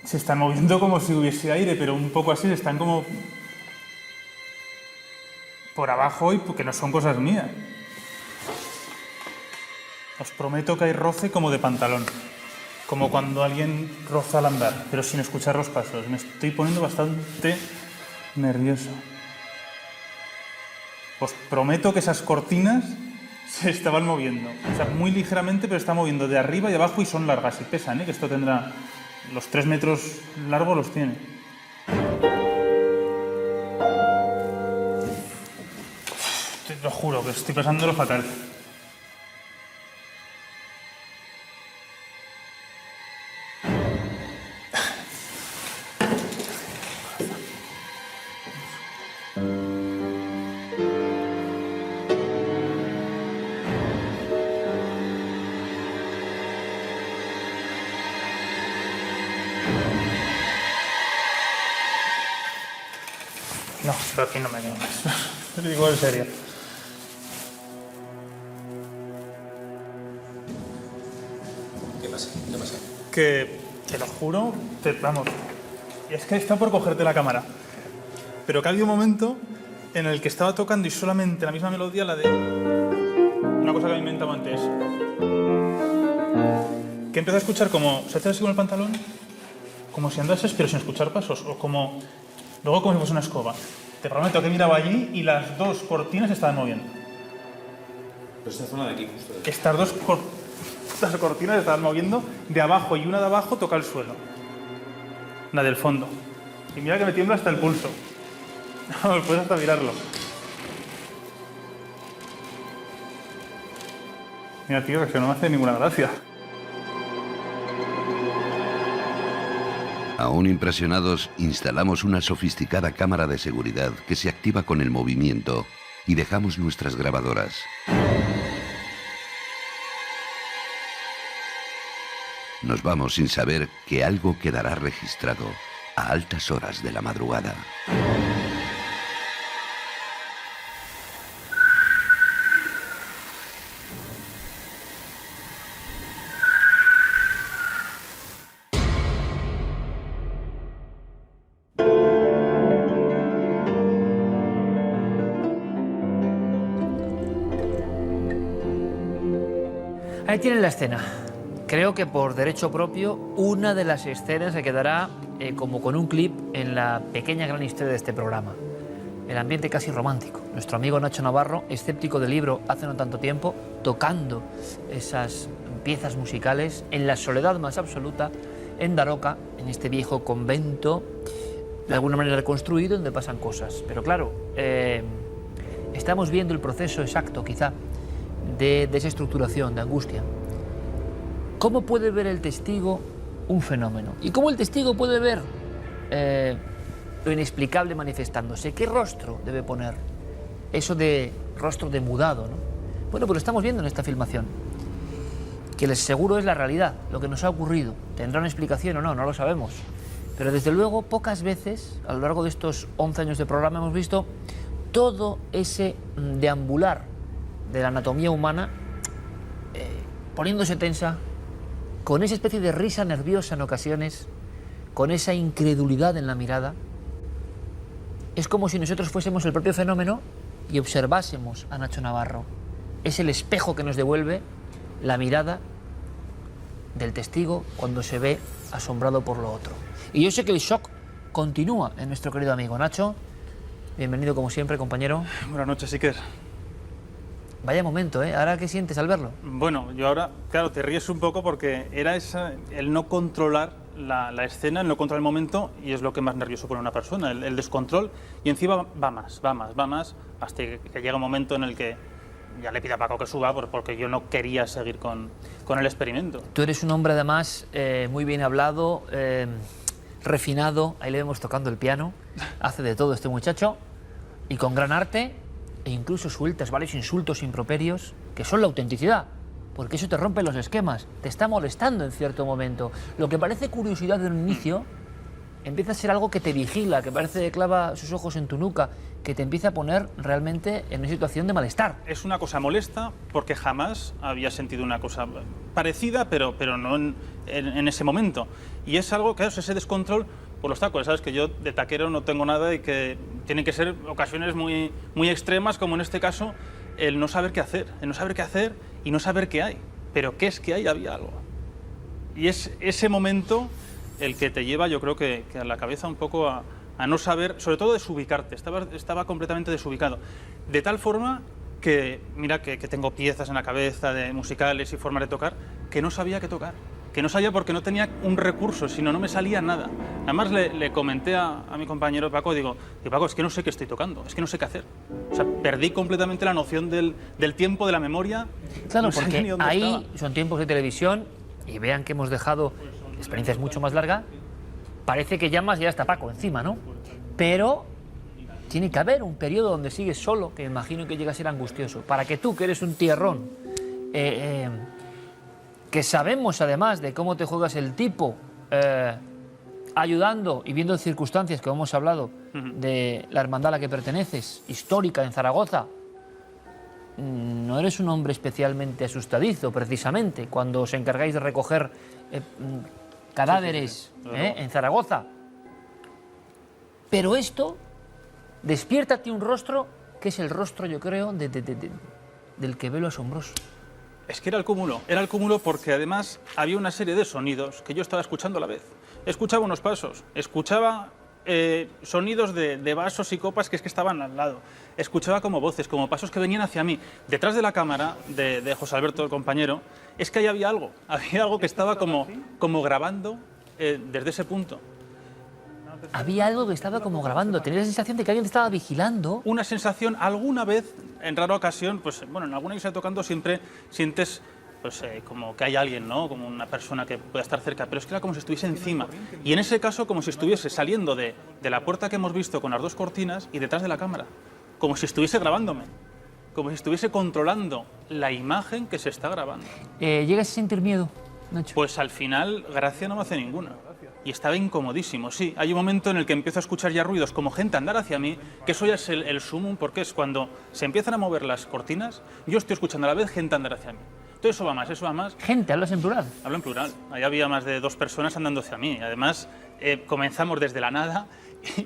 Se están moviendo como si hubiese aire, pero un poco así, están como por abajo y porque no son cosas mías. Os prometo que hay roce como de pantalón, como cuando alguien roza al andar, pero sin escuchar los pasos. Me estoy poniendo bastante nervioso. Os prometo que esas cortinas se estaban moviendo. O sea, muy ligeramente, pero está moviendo de arriba y abajo y son largas y pesan, ¿eh? Que esto tendrá... Los 3 metros largos los tiene. Te lo juro que estoy pasándolo fatal. No, pero aquí no me quedo más. Te lo digo en serio. ¿Qué pasa? ¿Qué pasa? Que te lo juro, vamos. Y es que está por cogerte la cámara. Pero que había un momento en el que estaba tocando y solamente la misma melodía, la de... Una cosa que me inventaba antes. Que empecé a escuchar como... ¿Se hace así con el pantalón? Como si andases, pero sin escuchar pasos. O como... Luego como si fuese una escoba. Te prometo que miraba allí y las 2 cortinas se estaban moviendo. Pero esta zona de aquí, justo. Estas dos cortinas se estaban moviendo de abajo y una de abajo toca el suelo. La del fondo. Y mira que me tiembla hasta el pulso. Vamos, puedes hasta mirarlo. Mira, tío, que no me hace ninguna gracia. Aún impresionados, instalamos una sofisticada cámara de seguridad que se activa con el movimiento y dejamos nuestras grabadoras. Nos vamos sin saber que algo quedará registrado a altas horas de la madrugada. Ahí tienen la escena. Creo que por derecho propio, una de las escenas se quedará como con un clip en la pequeña gran historia de este programa. El ambiente casi romántico. Nuestro amigo Nacho Navarro, escéptico del libro hace no tanto tiempo, tocando esas piezas musicales en la soledad más absoluta, en Daroca, en este viejo convento, de alguna manera reconstruido, donde pasan cosas. Pero claro, estamos viendo el proceso exacto, quizá, de desestructuración, de angustia. ¿Cómo puede ver el testigo un fenómeno? ¿Y cómo el testigo puede ver lo inexplicable manifestándose? ¿Qué rostro debe poner? Eso de rostro demudado, ¿no? Bueno, pues lo estamos viendo en esta filmación. Que les seguro es la realidad, lo que nos ha ocurrido. ¿Tendrá una explicación o no? No lo sabemos. Pero desde luego, pocas veces, a lo largo de estos 11 años de programa, hemos visto todo ese deambular de la anatomía humana poniéndose tensa, con esa especie de risa nerviosa en ocasiones, con esa incredulidad en la mirada. Es como si nosotros fuésemos el propio fenómeno y observásemos a Nacho Navarro. Es el espejo que nos devuelve la mirada del testigo cuando se ve asombrado por lo otro. Y yo sé que el shock continúa en nuestro querido amigo Nacho. Bienvenido como siempre, compañero. Buenas noches, Iker. Vaya momento, ¿eh? ¿Ahora qué sientes al verlo? Bueno, yo ahora, claro, te ríes un poco porque era el no controlar la escena, el no controlar el momento, y es lo que más nervioso pone a una persona, el descontrol, y encima va más, hasta que llega un momento en el que ya le pide a Paco que suba porque yo no quería seguir con el experimento. Tú eres un hombre además muy bien hablado, refinado, ahí le vemos tocando el piano, hace de todo este muchacho, y con gran arte, e incluso sueltas varios insultos improperios, que son la autenticidad, porque eso te rompe los esquemas, te está molestando en cierto momento. Lo que parece curiosidad de un inicio, empieza a ser algo que te vigila, que parece que clava sus ojos en tu nuca, que te empieza a poner realmente en una situación de malestar. Es una cosa molesta porque jamás había sentido una cosa parecida, pero no en ese momento. Y es algo, claro, es ese descontrol por los tacos. Sabes que yo de taquero no tengo nada y que tienen que ser ocasiones muy extremas, como en este caso, el no saber qué hacer, y no saber qué hay. Pero qué es que hay, había algo. Y es ese momento el que te lleva, yo creo que a la cabeza un poco a no saber, sobre todo desubicarte. Estaba completamente desubicado. De tal forma que, mira, que tengo piezas en la cabeza de musicales y formas de tocar, que no sabía qué tocar. Que no sabía porque no tenía un recurso, sino no me salía nada. Además le comenté a mi compañero Paco, digo, Paco, es que no sé qué estoy tocando, es que no sé qué hacer. O sea, perdí completamente la noción del tiempo, de la memoria. Claro, no sabía porque ni dónde ahí estaba. son tiempos de televisión, y vean que hemos dejado experiencias mucho más largas, parece que llamas y ya está Paco encima, ¿no? Pero tiene que haber un periodo donde sigues solo, que me imagino que llega a ser angustioso, para que tú, que eres un tierrón, que sabemos además de cómo te juegas el tipo, ayudando y viendo circunstancias que hemos hablado de la hermandad a la que perteneces, histórica en Zaragoza, no eres un hombre especialmente asustadizo, precisamente, cuando os encargáis de recoger cadáveres en Zaragoza. Pero esto despierta a ti un rostro que es el rostro, yo creo, del que ve lo asombroso. Es que era el cúmulo porque además había una serie de sonidos que yo estaba escuchando a la vez. Escuchaba unos pasos, escuchaba sonidos de vasos y copas que es que estaban al lado. Escuchaba como voces, como pasos que venían hacia mí. Detrás de la cámara de José Alberto, el compañero, es que ahí había algo que estaba como grabando desde ese punto. Había algo que estaba como grabando, tenía la sensación de que alguien te estaba vigilando. Una sensación, alguna vez, en rara ocasión, pues bueno, en alguna iglesia tocando siempre sientes pues, como que hay alguien, ¿no? Como una persona que pueda estar cerca, pero es que era como si estuviese encima. Y en ese caso, como si estuviese saliendo de la puerta que hemos visto con las dos cortinas y detrás de la cámara. Como si estuviese grabándome, como si estuviese controlando la imagen que se está grabando. ¿Llegas a sentir miedo, Nacho? Pues al final, gracia no me hace ninguna. Y estaba incomodísimo, sí. Hay un momento en el que empiezo a escuchar ya ruidos como gente andar hacia mí, que eso ya es el sumum, porque es cuando se empiezan a mover las cortinas, yo estoy escuchando a la vez gente andar hacia mí. Entonces eso va más. ¿Gente? ¿Hablas en plural? Hablo en plural. Ahí había más de 2 personas andando hacia mí. Además, comenzamos desde la nada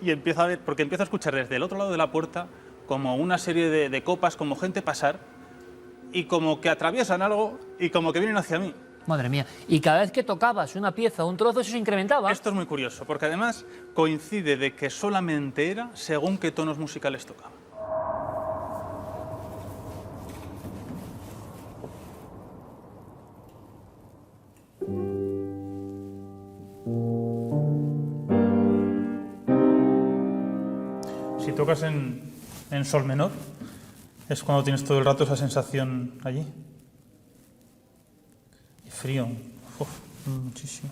y empiezo a escuchar desde el otro lado de la puerta como una serie de copas, como gente pasar, y como que atraviesan algo y como que vienen hacia mí. Madre mía. Y cada vez que tocabas una pieza o un trozo, eso se incrementaba. Esto es muy curioso, porque además coincide de que solamente era según qué tonos musicales tocaba. Si tocas en sol menor, es cuando tienes todo el rato esa sensación allí. Y frío, muchísimo.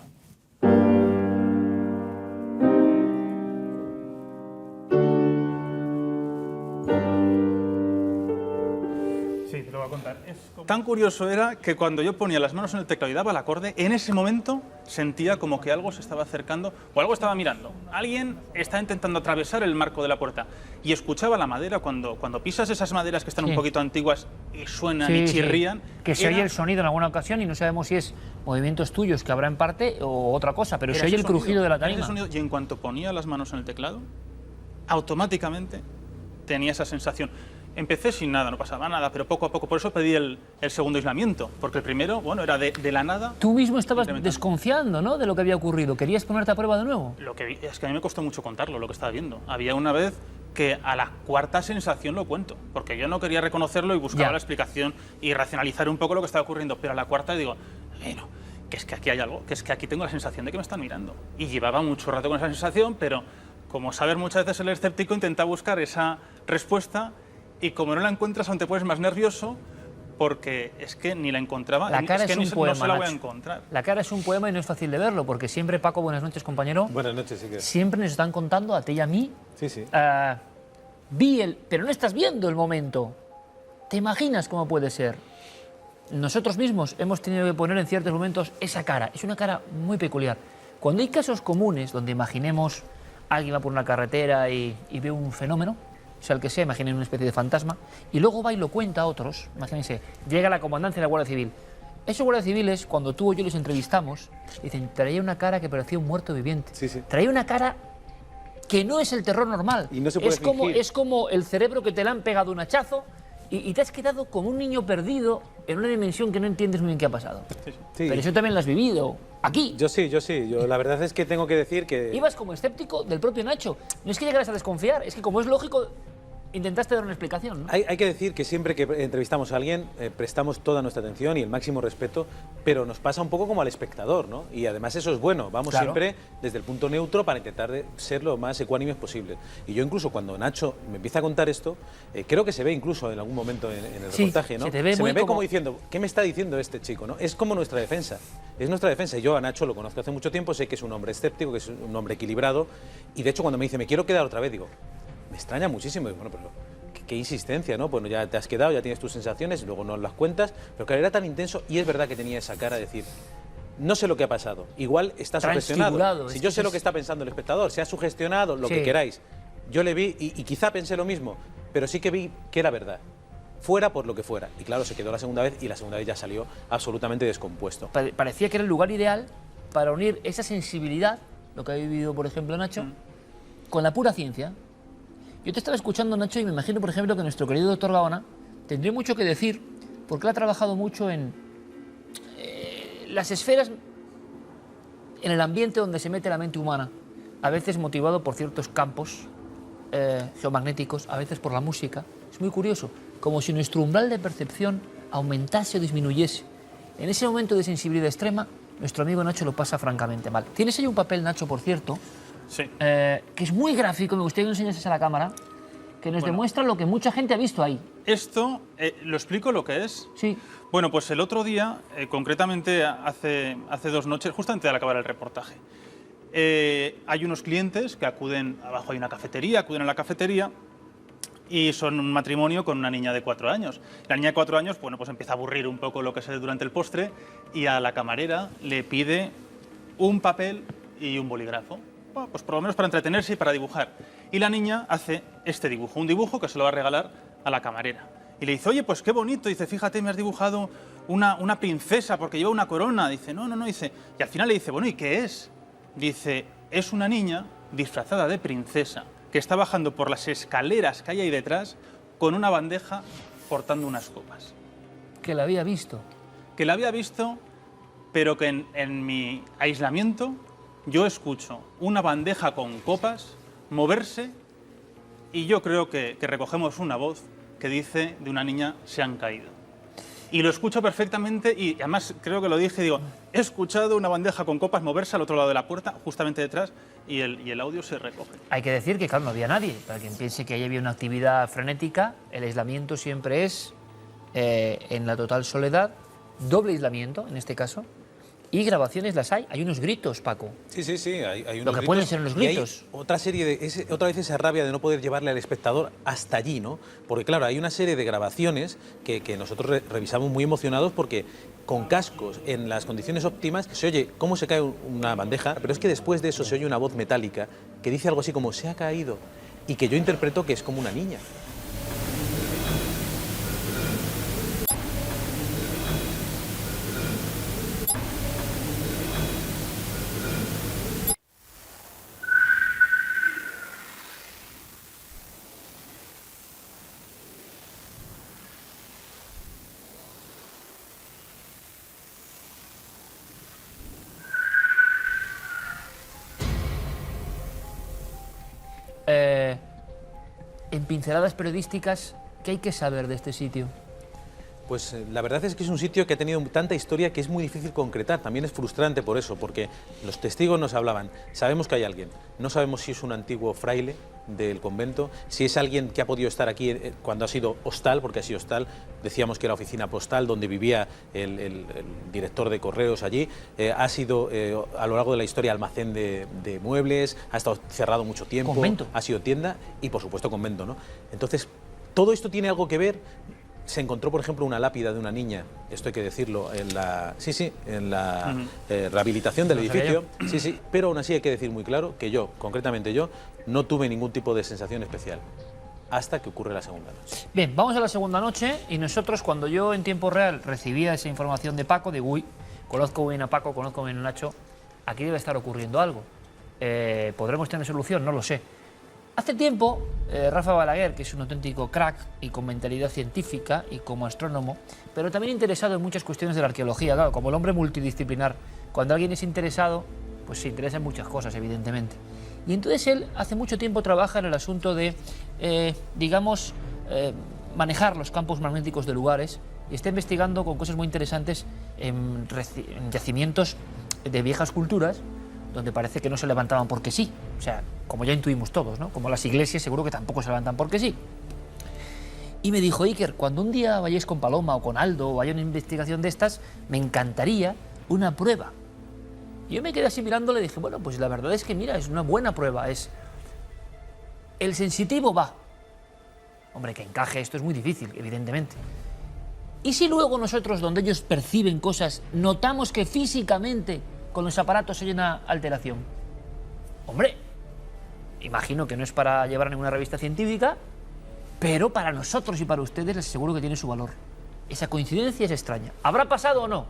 Sí, te lo voy a contar. Tan curioso era que cuando yo ponía las manos en el teclado y daba el acorde, en ese momento sentía como que algo se estaba acercando o algo estaba mirando. Alguien está intentando atravesar el marco de la puerta y escuchaba la madera cuando pisas esas maderas que están un poquito antiguas y suenan y chirrían. Que se oye el sonido en alguna ocasión y no sabemos si es movimientos tuyos que habrá en parte o otra cosa, pero se oye el crujido de la tarima. Y en cuanto ponía las manos en el teclado, automáticamente tenía esa sensación. Empecé sin nada, no pasaba nada, pero poco a poco, por eso pedí el segundo aislamiento, porque el primero, bueno, era de la nada. Tú mismo estabas desconfiando, ¿no?, de lo que había ocurrido. ¿Querías ponerte a prueba de nuevo? Lo que vi, es que a mí me costó mucho contarlo, lo que estaba viendo. Había una vez que a la cuarta sensación lo cuento, porque yo no quería reconocerlo y buscaba la explicación y racionalizar un poco lo que estaba ocurriendo, pero a la cuarta digo, bueno, que es que aquí hay algo, que es que aquí tengo la sensación de que me están mirando. Y llevaba mucho rato con esa sensación, pero como sabes, muchas veces el escéptico intenta buscar esa respuesta y como no la encuentras aún te pones más nervioso porque es que ni la encontraba, La cara es que es ni un se- poema, no se la voy a Nacho. encontrar. La cara es un poema y no es fácil de verlo, porque siempre, Paco, buenas noches, compañero. Buenas noches, Iker. Siempre nos están contando, a ti y a mí, Sí, sí. pero no estás viendo el momento. ¿Te imaginas cómo puede ser? Nosotros mismos hemos tenido que poner en ciertos momentos esa cara. Es una cara muy peculiar. Cuando hay casos comunes donde imaginemos alguien va por una carretera y ve un fenómeno, sea el que sea, imaginen una especie de fantasma, y luego va y lo cuenta a otros, imagínense, llega la comandancia de la Guardia Civil. Esos guardias civiles, cuando tú o yo les entrevistamos, dicen, traía una cara que parecía un muerto viviente. Traía una cara que no es el terror normal. Y no se puede fingir. Es como el cerebro que te le han pegado un hachazo y te has quedado como un niño perdido en una dimensión que no entiendes muy bien qué ha pasado. Sí. Pero eso también lo has vivido aquí. Yo sí. Yo la verdad es que tengo que decir que... Ibas como escéptico del propio Nacho. No es que llegaras a desconfiar, es que como es lógico, intentaste dar una explicación, ¿no? Hay que decir que siempre que entrevistamos a alguien prestamos toda nuestra atención y el máximo respeto, pero nos pasa un poco como al espectador, ¿no? Y además eso es bueno, vamos Claro. siempre desde el punto neutro para intentar ser lo más ecuánimes posible. Y yo incluso cuando Nacho me empieza a contar esto, creo que se ve incluso en algún momento en el Sí, reportaje, ¿no? se te ve muy me ve como como diciendo, ¿qué me está diciendo este chico, no? Es como nuestra defensa, es nuestra defensa. Y yo a Nacho lo conozco hace mucho tiempo, sé que es un hombre escéptico, que es un hombre equilibrado, y de hecho cuando me dice, me quiero quedar otra vez, digo, me extraña muchísimo, y bueno, pero... Qué insistencia, ¿no? Bueno, ya te has quedado, ya tienes tus sensaciones, luego no las cuentas, pero claro, era tan intenso y es verdad que tenía esa cara de decir, no sé lo que ha pasado, igual está sugestionado. Transfigurado, Si es yo que sé lo es- que está pensando el espectador, se ha sugestionado, lo Sí. que queráis. Yo le vi y quizá pensé lo mismo, pero sí que vi que era verdad. Fuera por lo que fuera. Y claro, se quedó la segunda vez y la segunda vez ya salió absolutamente descompuesto. Parecía que era el lugar ideal para unir esa sensibilidad, lo que ha vivido, por ejemplo, Nacho, con la pura ciencia. Yo te estaba escuchando, Nacho, y me imagino, por ejemplo, que nuestro querido doctor Gaona tendría mucho que decir, porque él ha trabajado mucho en las esferas, en el ambiente donde se mete la mente humana, a veces motivado por ciertos campos geomagnéticos, a veces por la música. Es muy curioso, como si nuestro umbral de percepción aumentase o disminuyese. En ese momento de sensibilidad extrema, nuestro amigo Nacho lo pasa francamente mal. Tienes ahí un papel, Nacho, por cierto, que es muy gráfico, me gustaría que lo enseñases a la cámara, que nos demuestra lo que mucha gente ha visto ahí. Esto, ¿lo explico lo que es? Sí. Bueno, pues el otro día, concretamente hace 2 noches, justo antes de acabar el reportaje, hay unos clientes que acuden, abajo hay una cafetería, acuden a la cafetería y son un matrimonio con una niña de 4 años. La niña de 4 años, bueno, pues empieza a aburrir un poco lo que es durante el postre y a la camarera le pide un papel y un bolígrafo. Bueno, pues por lo menos para entretenerse y para dibujar. Y la niña hace este dibujo, un dibujo que se lo va a regalar a la camarera. Y le dice, oye, pues qué bonito. Dice, fíjate, me has dibujado una princesa porque lleva una corona. Dice, no, dice. Y al final le dice, bueno, ¿y qué es? Dice, es una niña disfrazada de princesa que está bajando por las escaleras que hay ahí detrás con una bandeja portando unas copas. Que la había visto. Que la había visto, pero que en mi aislamiento yo escucho una bandeja con copas moverse y yo creo que recogemos una voz que dice de una niña se han caído. Y lo escucho perfectamente y además creo que lo dije, digo, he escuchado una bandeja con copas moverse al otro lado de la puerta, justamente detrás, y el audio se recoge. Hay que decir que, claro, no había nadie. Para quien piense que ahí había una actividad frenética, el aislamiento siempre es en la total soledad, doble aislamiento en este caso, y grabaciones las hay. Hay unos gritos, Paco. Sí, hay unos Lo que pueden ser unos y hay gritos. otra vez esa rabia de no poder llevarle al espectador hasta allí, ¿no? Porque claro, hay una serie de grabaciones que nosotros revisamos muy emocionados porque con cascos, en las condiciones óptimas, se oye cómo se cae una bandeja, pero es que después de eso se oye una voz metálica que dice algo así como se ha caído y que yo interpreto que es como una niña. En pinceladas periodísticas, ¿qué hay que saber de este sitio? Pues la verdad es que es un sitio que ha tenido tanta historia que es muy difícil concretar. También es frustrante por eso, porque los testigos nos hablaban. Sabemos que hay alguien, no sabemos si es un antiguo fraile del convento, si es alguien que ha podido estar aquí cuando ha sido hostal, porque ha sido hostal, decíamos que era oficina postal donde vivía el director de correos allí, ha sido a lo largo de la historia almacén de muebles, ha estado cerrado mucho tiempo, Convento. ha sido tienda y por supuesto convento, ¿no? Entonces, todo esto tiene algo que ver. Se encontró, por ejemplo, una lápida de una niña, esto hay que decirlo, en la rehabilitación del edificio. Sí, pero aún así hay que decir muy claro que yo, concretamente yo, no tuve ningún tipo de sensación especial hasta que ocurre la segunda noche. Bien, vamos a la segunda noche y nosotros, cuando yo en tiempo real recibía esa información de Paco, de uy, conozco bien a Paco, conozco bien a Nacho, aquí debe estar ocurriendo algo. ¿Podremos tener solución? No lo sé. Hace tiempo, Rafa Balaguer, que es un auténtico crack y con mentalidad científica y como astrónomo, pero también interesado en muchas cuestiones de la arqueología, claro, como el hombre multidisciplinar. Cuando alguien es interesado, pues se interesa en muchas cosas, evidentemente. Y entonces él hace mucho tiempo trabaja en el asunto de, manejar los campos magnéticos de lugares y está investigando con cosas muy interesantes en yacimientos de viejas culturas donde parece que no se levantaban porque sí. O sea, como ya intuimos todos, ¿no? Como las iglesias seguro que tampoco se levantan porque sí. Y me dijo, Iker, cuando un día vayáis con Paloma o con Aldo o haya una investigación de estas, me encantaría una prueba. Y yo me quedé así mirándole y dije, bueno, pues la verdad es que mira, es una buena prueba. Es el sensitivo va. Hombre, que encaje esto es muy difícil, evidentemente. ¿Y si luego nosotros, donde ellos perciben cosas, notamos que físicamente con los aparatos hay una alteración? Hombre, imagino que no es para llevar a ninguna revista científica, pero para nosotros y para ustedes les aseguro que tiene su valor. Esa coincidencia es extraña. ¿Habrá pasado o no?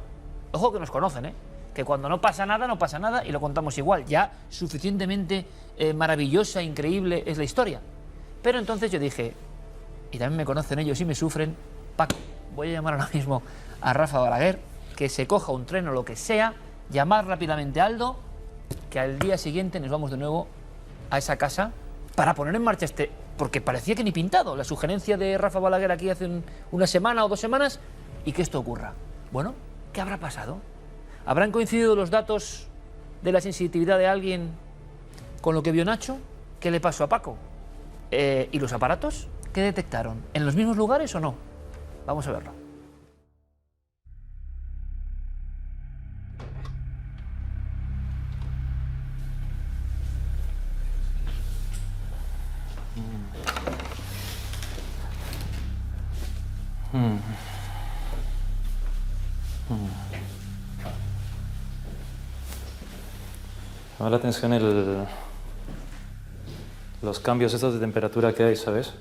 Ojo que nos conocen, ¿eh? Que cuando no pasa nada y lo contamos igual. Ya suficientemente maravillosa, increíble es la historia. Pero entonces yo dije, y también me conocen ellos y me sufren, Paco, voy a llamar ahora mismo a Rafa Balaguer, que se coja un tren o lo que sea, llamar rápidamente a Aldo, que al día siguiente nos vamos de nuevo a esa casa para poner en marcha porque parecía que ni pintado, la sugerencia de Rafa Balaguer aquí hace una semana o 2 semanas, y que esto ocurra. Bueno, ¿qué habrá pasado? ¿Habrán coincidido los datos de la sensitividad de alguien con lo que vio Nacho? ¿Qué le pasó a Paco? ¿Y los aparatos? ¿Qué detectaron? ¿En los mismos lugares o no? Vamos a verlo. Me llama la atención los cambios estos de temperatura que hay, ¿sabes?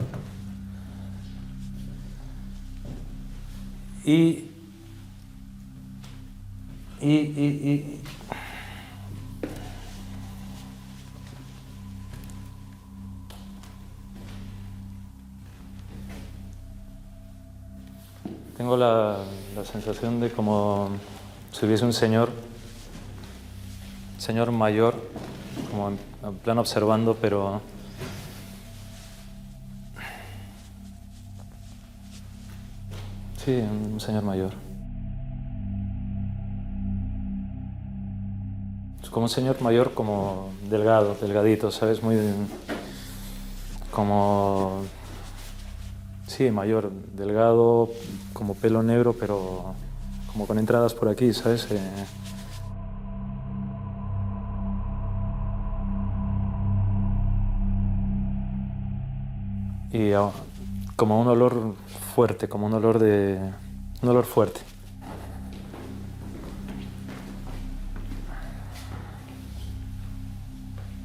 Y tengo la sensación de como si hubiese un señor mayor, como en plan observando, pero sí, un señor mayor. Es como un señor mayor, como delgadito, ¿sabes? Muy como sí, mayor, delgado, como pelo negro, pero como con entradas por aquí, ¿sabes? Y como un olor fuerte, como un olor fuerte.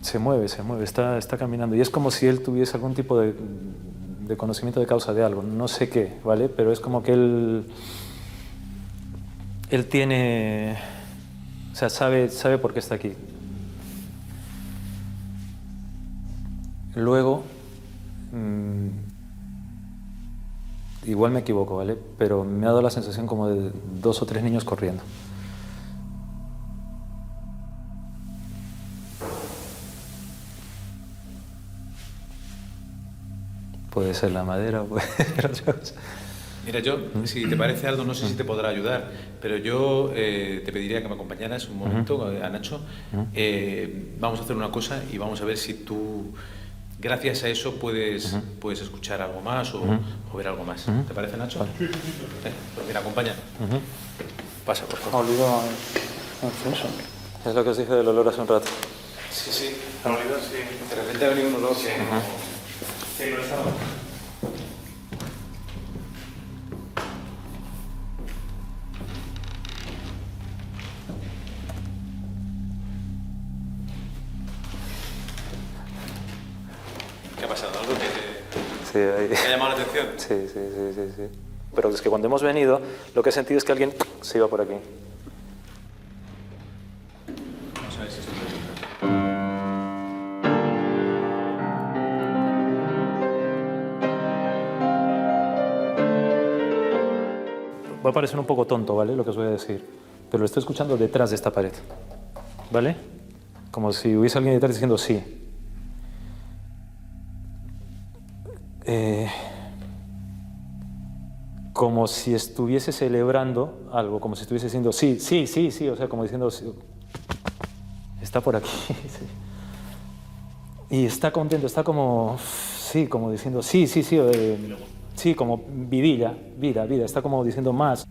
Se mueve, está caminando. Y es como si él tuviese algún tipo de conocimiento de causa de algo. No sé qué, ¿vale? Pero es como que él tiene... O sea, sabe por qué está aquí. Luego... igual me equivoco, ¿vale? Pero me ha dado la sensación como de 2 o 3 niños corriendo. Puede ser la madera, puede ser otra cosa. Mira, yo, si te parece, Aldo, no sé si te podrá ayudar, pero yo te pediría que me acompañaras un momento a Nacho. Vamos a hacer una cosa y vamos a ver si tú, gracias a eso, puedes escuchar algo más o ver algo más. ¿Te parece, Nacho? Vale. Pues mira, acompaña. Pasa, por favor. Es lo que os dije del olor hace un rato. Sí, sí, al olor, sí. De repente ha venido un olor que no estaba. ¿Qué ha pasado? ¿Algo que te ha llamado la atención? Sí. Pero es que cuando hemos venido, lo que he sentido es que alguien se iba por aquí. Vamos a ver si esto Va a parecer un poco tonto, ¿vale? Lo que os voy a decir. Pero lo estoy escuchando detrás de esta pared. ¿Vale? Como si hubiese alguien detrás diciendo sí. Como si estuviese celebrando algo, como si estuviese diciendo sí, o sea, como diciendo sí. Está por aquí. Sí. Y está contento, está como, sí, como diciendo sí, sí, como vida, está como diciendo más.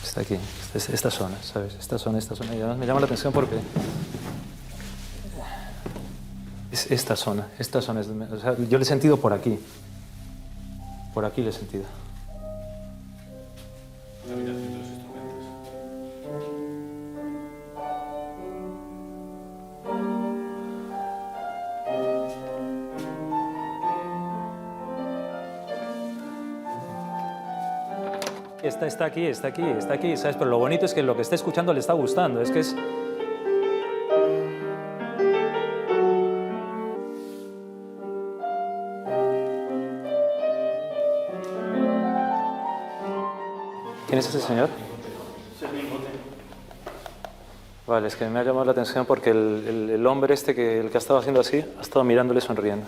Está aquí, esta zona, ¿sabes? Esta zona. Y además me llama la atención porque es esta zona, o sea, yo le he sentido por aquí. Por aquí le he sentido. La habitación de los instrumentos. Está aquí, ¿sabes? Pero lo bonito es que lo que está escuchando le está gustando, es que es... ¿Quién es ese señor? Vale, es que me ha llamado la atención porque el hombre este, el que ha estado haciendo así, ha estado mirándole sonriendo.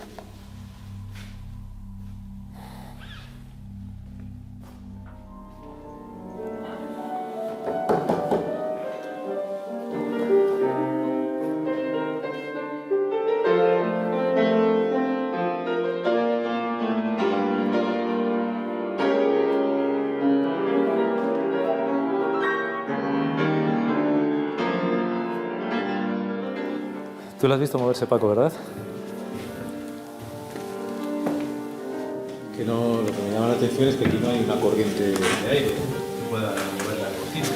Tú lo has visto moverse, Paco, ¿verdad? Que no, lo que me llama la atención es que aquí no hay una corriente de aire que pueda mover la cortina.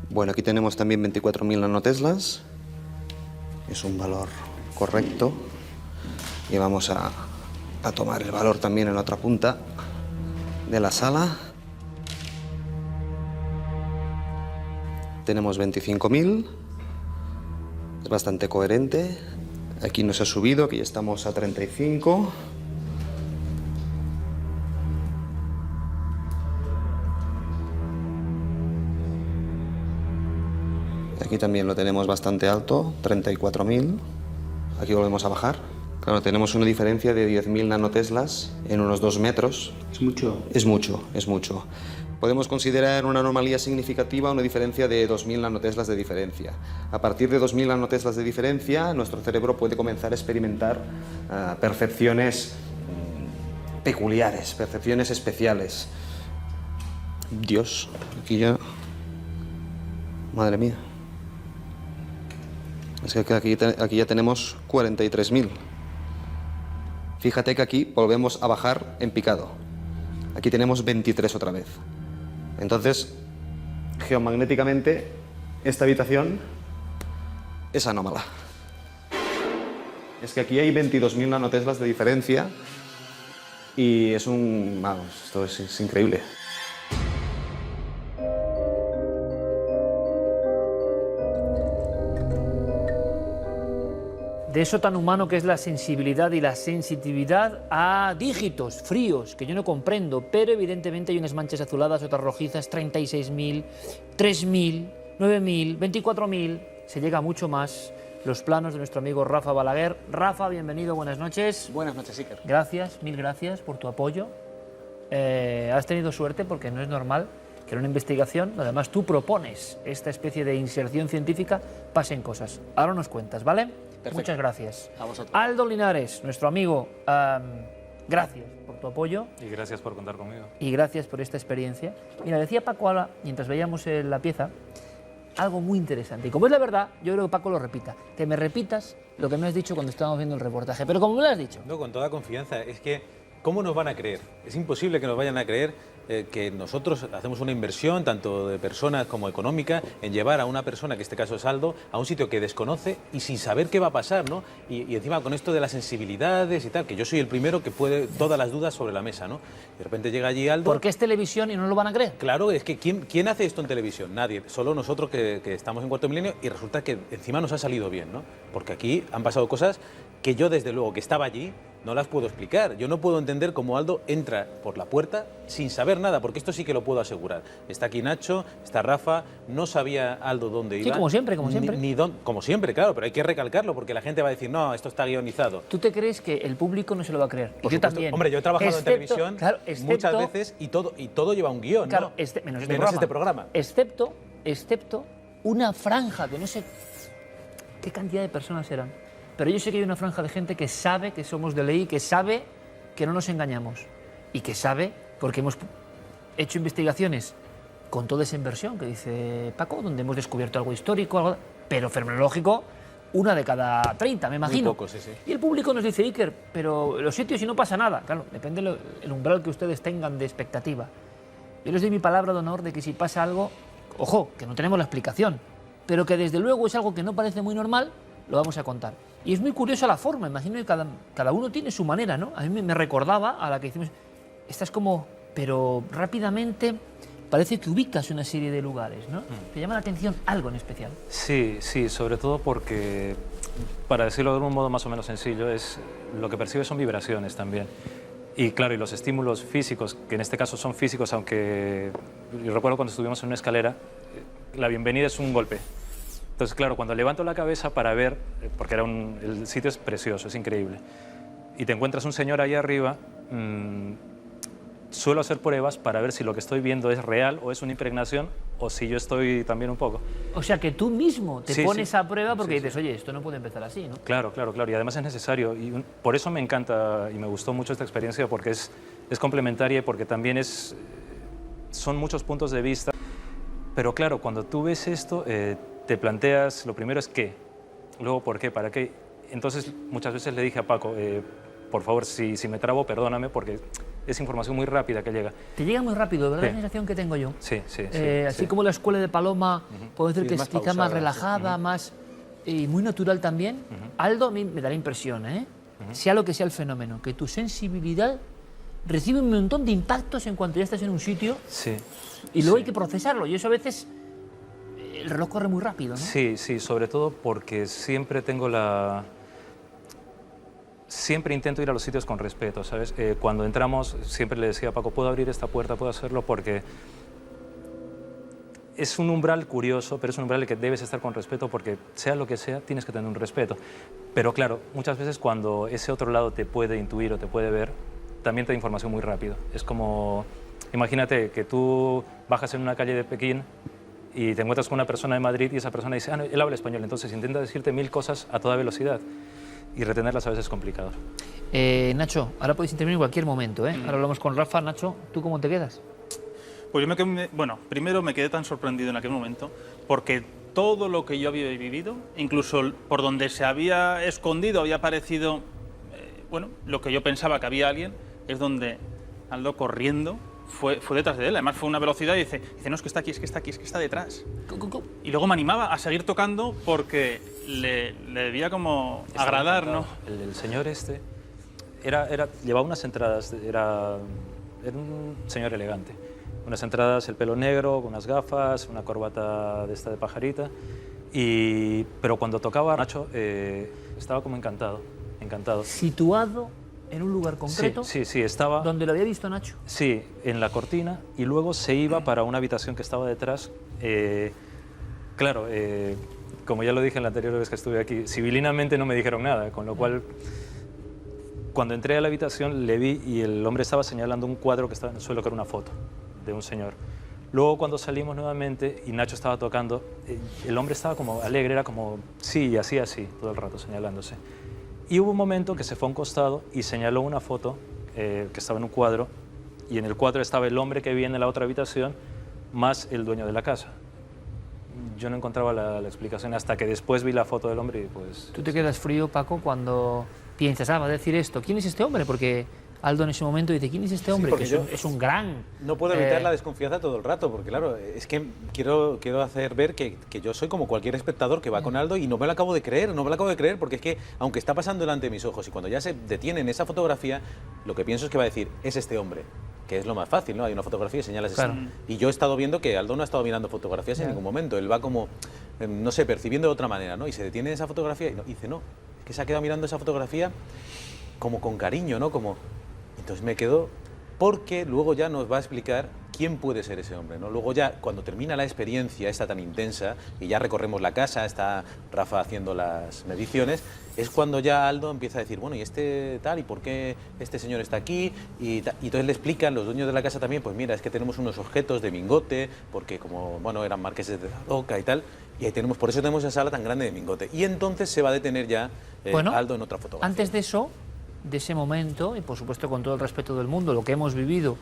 Bueno, aquí tenemos también 24.000 nanoteslas. Es un valor correcto. Y vamos a tomar el valor también en la otra punta de la sala. Tenemos 25.000. Es bastante coherente. Aquí nos ha subido, aquí estamos a 35. Aquí también lo tenemos bastante alto, 34.000. Aquí volvemos a bajar. Claro, tenemos una diferencia de 10.000 nanoteslas en unos 2 metros. ¿Es mucho? Es mucho. Podemos considerar una anomalía significativa una diferencia de 2.000 nanoteslas de diferencia. A partir de 2.000 nanoteslas de diferencia, nuestro cerebro puede comenzar a experimentar percepciones peculiares, percepciones especiales. Dios, aquí ya... Madre mía. Es que aquí ya tenemos 43.000. Fíjate que aquí volvemos a bajar en picado. Aquí tenemos 23 otra vez. Entonces, geomagnéticamente, esta habitación es anómala. Es que aquí hay 22.000 nanoteslas de diferencia y es un... vamos, esto es increíble. De eso tan humano que es la sensibilidad y la sensitividad a dígitos fríos que yo no comprendo, pero evidentemente hay unas manchas azuladas, otras rojizas, 36.000, 3.000, 9.000, 24.000, se llega mucho más. Los planos de nuestro amigo Rafa Balaguer. Rafa, bienvenido, buenas noches. Buenas noches, Iker. Gracias, mil gracias por tu apoyo. Has tenido suerte porque no es normal que en una investigación, además tú propones esta especie de inserción científica, pasen cosas. Ahora nos cuentas, ¿vale? Perfecto. Muchas gracias. A vosotros. Aldo Linares, nuestro amigo, gracias por tu apoyo. Y gracias por contar conmigo. Y gracias por esta experiencia. Mira, decía Paco ahora, mientras veíamos la pieza, algo muy interesante. Y como es la verdad, yo creo que Paco lo repita. Que me repitas lo que me has dicho cuando estábamos viendo el reportaje. Pero como me lo has dicho. No, con toda confianza. Es que, ¿cómo nos van a creer? Es imposible que nos vayan a creer que nosotros hacemos una inversión, tanto de personas como económica, en llevar a una persona, que en este caso es Aldo, a un sitio que desconoce y sin saber qué va a pasar, ¿no? Y encima con esto de las sensibilidades y tal, que yo soy el primero que puede todas las dudas sobre la mesa, ¿no? De repente llega allí Aldo... ¿Por qué es televisión y no lo van a creer? Claro, es que ¿quién hace esto en televisión? Nadie, solo nosotros que estamos en Cuarto Milenio, y resulta que encima nos ha salido bien, ¿no? Porque aquí han pasado cosas que yo, desde luego, que estaba allí, no las puedo explicar. Yo no puedo entender cómo Aldo entra por la puerta sin saber nada, porque esto sí que lo puedo asegurar. Está aquí Nacho, está Rafa, no sabía Aldo dónde iba. Sí, como siempre, como siempre. Como siempre, claro, pero hay que recalcarlo, porque la gente va a decir, no, esto está guionizado. ¿Tú te crees que el público no se lo va a creer? Por Yo supuesto. también. Hombre, yo he trabajado en televisión claro, muchas veces y todo lleva un guión, claro, ¿no? menos este programa. Excepto una franja que no sé qué cantidad de personas eran. Pero yo sé que hay una franja de gente que sabe que somos de ley, que sabe que no nos engañamos y que sabe, porque hemos hecho investigaciones con toda esa inversión que dice Paco, donde hemos descubierto algo histórico, algo, pero fenomenológico, una de cada 30, me imagino. Muy poco, sí, sí. Y el público nos dice, Iker, pero los sitios y no pasa nada. Claro, depende el umbral que ustedes tengan de expectativa. Yo les doy mi palabra de honor de que si pasa algo, ojo, que no tenemos la explicación, pero que desde luego es algo que no parece muy normal, lo vamos a contar. Y es muy curiosa la forma, imagino que cada uno tiene su manera, ¿no? A mí me recordaba a la que hicimos... Esta es como... Pero rápidamente parece que ubicas una serie de lugares, ¿no? ¿Te llama la atención algo en especial? Sí, sí, sobre todo porque, para decirlo de un modo más o menos sencillo, lo que percibes son vibraciones también. Y claro, y los estímulos físicos, que en este caso son físicos, aunque yo recuerdo cuando estuvimos en una escalera, la bienvenida es un golpe. Entonces, claro, cuando levanto la cabeza para ver, porque el sitio es precioso, es increíble, y te encuentras un señor ahí arriba, suelo hacer pruebas para ver si lo que estoy viendo es real o es una impregnación, o si yo estoy también un poco. O sea, que tú mismo te pones sí. a prueba porque Sí, dices, oye, esto no puede empezar así, ¿no? Claro, claro, claro, y además es necesario, y por eso me encanta y me gustó mucho esta experiencia, porque es complementaria y porque también son muchos puntos de vista, pero claro, cuando tú ves esto, te planteas, lo primero es qué, luego por qué, para qué. Entonces muchas veces le dije a Paco, por favor, si me trabo, perdóname, porque es información muy rápida que llega. Te llega muy rápido, ¿verdad? Sí. La sensación que tengo yo. Sí, sí, Así sí. como la escuela de Paloma, puedo decir Sí, que es es más quizá más pausada, relajada, más y muy natural también. Aldo, a mí me da la impresión, sea lo que sea el fenómeno, que tu sensibilidad recibe un montón de impactos en cuanto ya estás en un sitio Sí. y luego hay que procesarlo. Y eso a veces el reloj corre muy rápido, ¿no? Sí, sí, sobre todo porque siempre tengo Siempre intento ir a los sitios con respeto, ¿sabes? Cuando entramos, siempre le decía a Paco, ¿puedo abrir esta puerta? ¿Puedo hacerlo? Porque es un umbral curioso, pero es un umbral en el que debes estar con respeto porque, sea lo que sea, tienes que tener un respeto. Pero claro, muchas veces cuando ese otro lado te puede intuir o te puede ver, también te da información muy rápido. Es como, imagínate que tú bajas en una calle de Pekín y te encuentras con una persona de Madrid y esa persona dice, no, él habla español, entonces intenta decirte 1000 cosas a toda velocidad y retenerlas a veces es complicado. Nacho, ahora podéis intervenir en cualquier momento, Ahora hablamos con Rafa. Nacho, ¿tú cómo te quedas? Pues yo primero me quedé tan sorprendido en aquel momento porque todo lo que yo había vivido, incluso por donde se había escondido, había aparecido bueno, lo que yo pensaba que había alguien es donde Aldo corriendo fue detrás de él. Además fue una velocidad y dice, no, es que está aquí, es que está aquí, es que está detrás. Y luego me animaba a seguir tocando porque le debía como agradar, ¿no? El señor este llevaba unas entradas, era un señor elegante. Unas entradas, el pelo negro, con unas gafas, una corbata de esta de pajarita. Pero cuando tocaba Nacho, estaba como encantado. Situado en un lugar concreto. Sí, estaba... ¿Donde lo había visto Nacho? Sí, en la cortina, y luego se iba para una habitación que estaba detrás. Claro, como ya lo dije en la anterior vez que estuve aquí, civilinamente no me dijeron nada, con lo cual, cuando entré a la habitación le vi y el hombre estaba señalando un cuadro que estaba en el suelo, que era una foto de un señor. Luego, cuando salimos nuevamente y Nacho estaba tocando, el hombre estaba como alegre, era como sí, así, todo el rato señalándose. Y hubo un momento que se fue a un costado y señaló una foto que estaba en un cuadro, y en el cuadro estaba el hombre que viene en la otra habitación más el dueño de la casa. Yo no encontraba la explicación hasta que después vi la foto del hombre y pues... ¿Tú te quedas frío, Paco, cuando piensas, va a decir esto? ¿Quién es este hombre? Porque Aldo en ese momento dice, ¿quién es este hombre? Sí, que es un gran... No puedo evitar la desconfianza todo el rato, porque claro, es que quiero hacer ver que yo soy como cualquier espectador que va con Aldo y no me lo acabo de creer, porque es que aunque está pasando delante de mis ojos y cuando ya se detiene en esa fotografía, lo que pienso es que va a decir, es este hombre, que es lo más fácil, ¿no? Hay una fotografía y señalas claro. Y yo he estado viendo que Aldo no ha estado mirando fotografías en ningún momento, él va como, no sé, percibiendo de otra manera, ¿no? Y se detiene en esa fotografía y dice, no, es que se ha quedado mirando esa fotografía como con cariño, ¿no? Como... Entonces me quedo porque luego ya nos va a explicar quién puede ser ese hombre, ¿no? Luego ya, cuando termina la experiencia esta tan intensa y ya recorremos la casa, está Rafa haciendo las mediciones, es cuando ya Aldo empieza a decir, bueno, ¿y este tal? ¿Y por qué este señor está aquí? Y entonces le explican los dueños de la casa también, pues mira, es que tenemos unos objetos de Mingote, porque como, bueno, eran marqueses de Daroca y tal, y ahí tenemos, por eso tenemos esa sala tan grande de Mingote. Y entonces se va a detener ya Aldo en otra fotografía. Antes de eso, de ese momento, y por supuesto con todo el respeto del mundo, lo que hemos vivido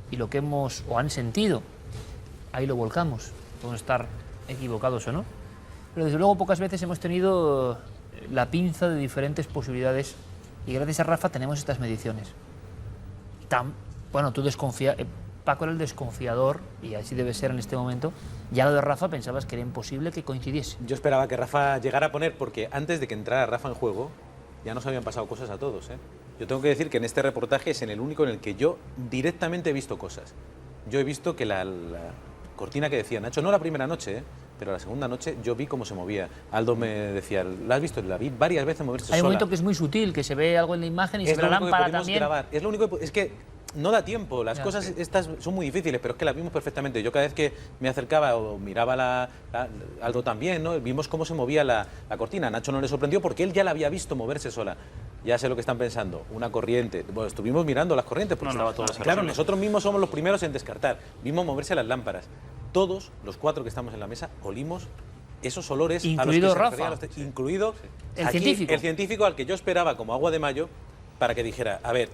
y lo que hemos o han sentido, ahí lo volcamos. Podemos estar equivocados o no. Pero desde luego pocas veces hemos tenido la pinza de diferentes posibilidades y gracias a Rafa tenemos estas mediciones. Bueno, tú Paco era el desconfiador y así debe ser en este momento. Ya lo de Rafa pensabas que era imposible que coincidiese. Yo esperaba que Rafa llegara a poner, porque antes de que entrara Rafa en juego, ya nos habían pasado cosas a todos, ¿eh? Yo tengo que decir que en este reportaje es el único en el que yo directamente he visto cosas. Yo he visto que la cortina que decía Nacho, no la primera noche, pero la segunda noche yo vi cómo se movía. Aldo me decía, ¿la has visto? La vi varias veces moverse sola. Hay un momento que es muy sutil, que se ve algo en la imagen y se ve la lámpara también. Grabar. Es lo único es que no da tiempo, las cosas estas son muy difíciles, pero es que las vimos perfectamente. Yo cada vez que me acercaba o miraba Aldo también, ¿no? Vimos cómo se movía la cortina. A Nacho no le sorprendió porque él ya la había visto moverse sola. Ya sé lo que están pensando, una corriente. Bueno, estuvimos mirando las corrientes porque claro, nosotros mismos somos los primeros en descartar. Vimos moverse las lámparas. Todos, los 4 que estamos en la mesa, olimos esos olores incluido a los que Rafa, incluido el aquí, científico. El científico al que yo esperaba como agua de mayo para que dijera, a ver,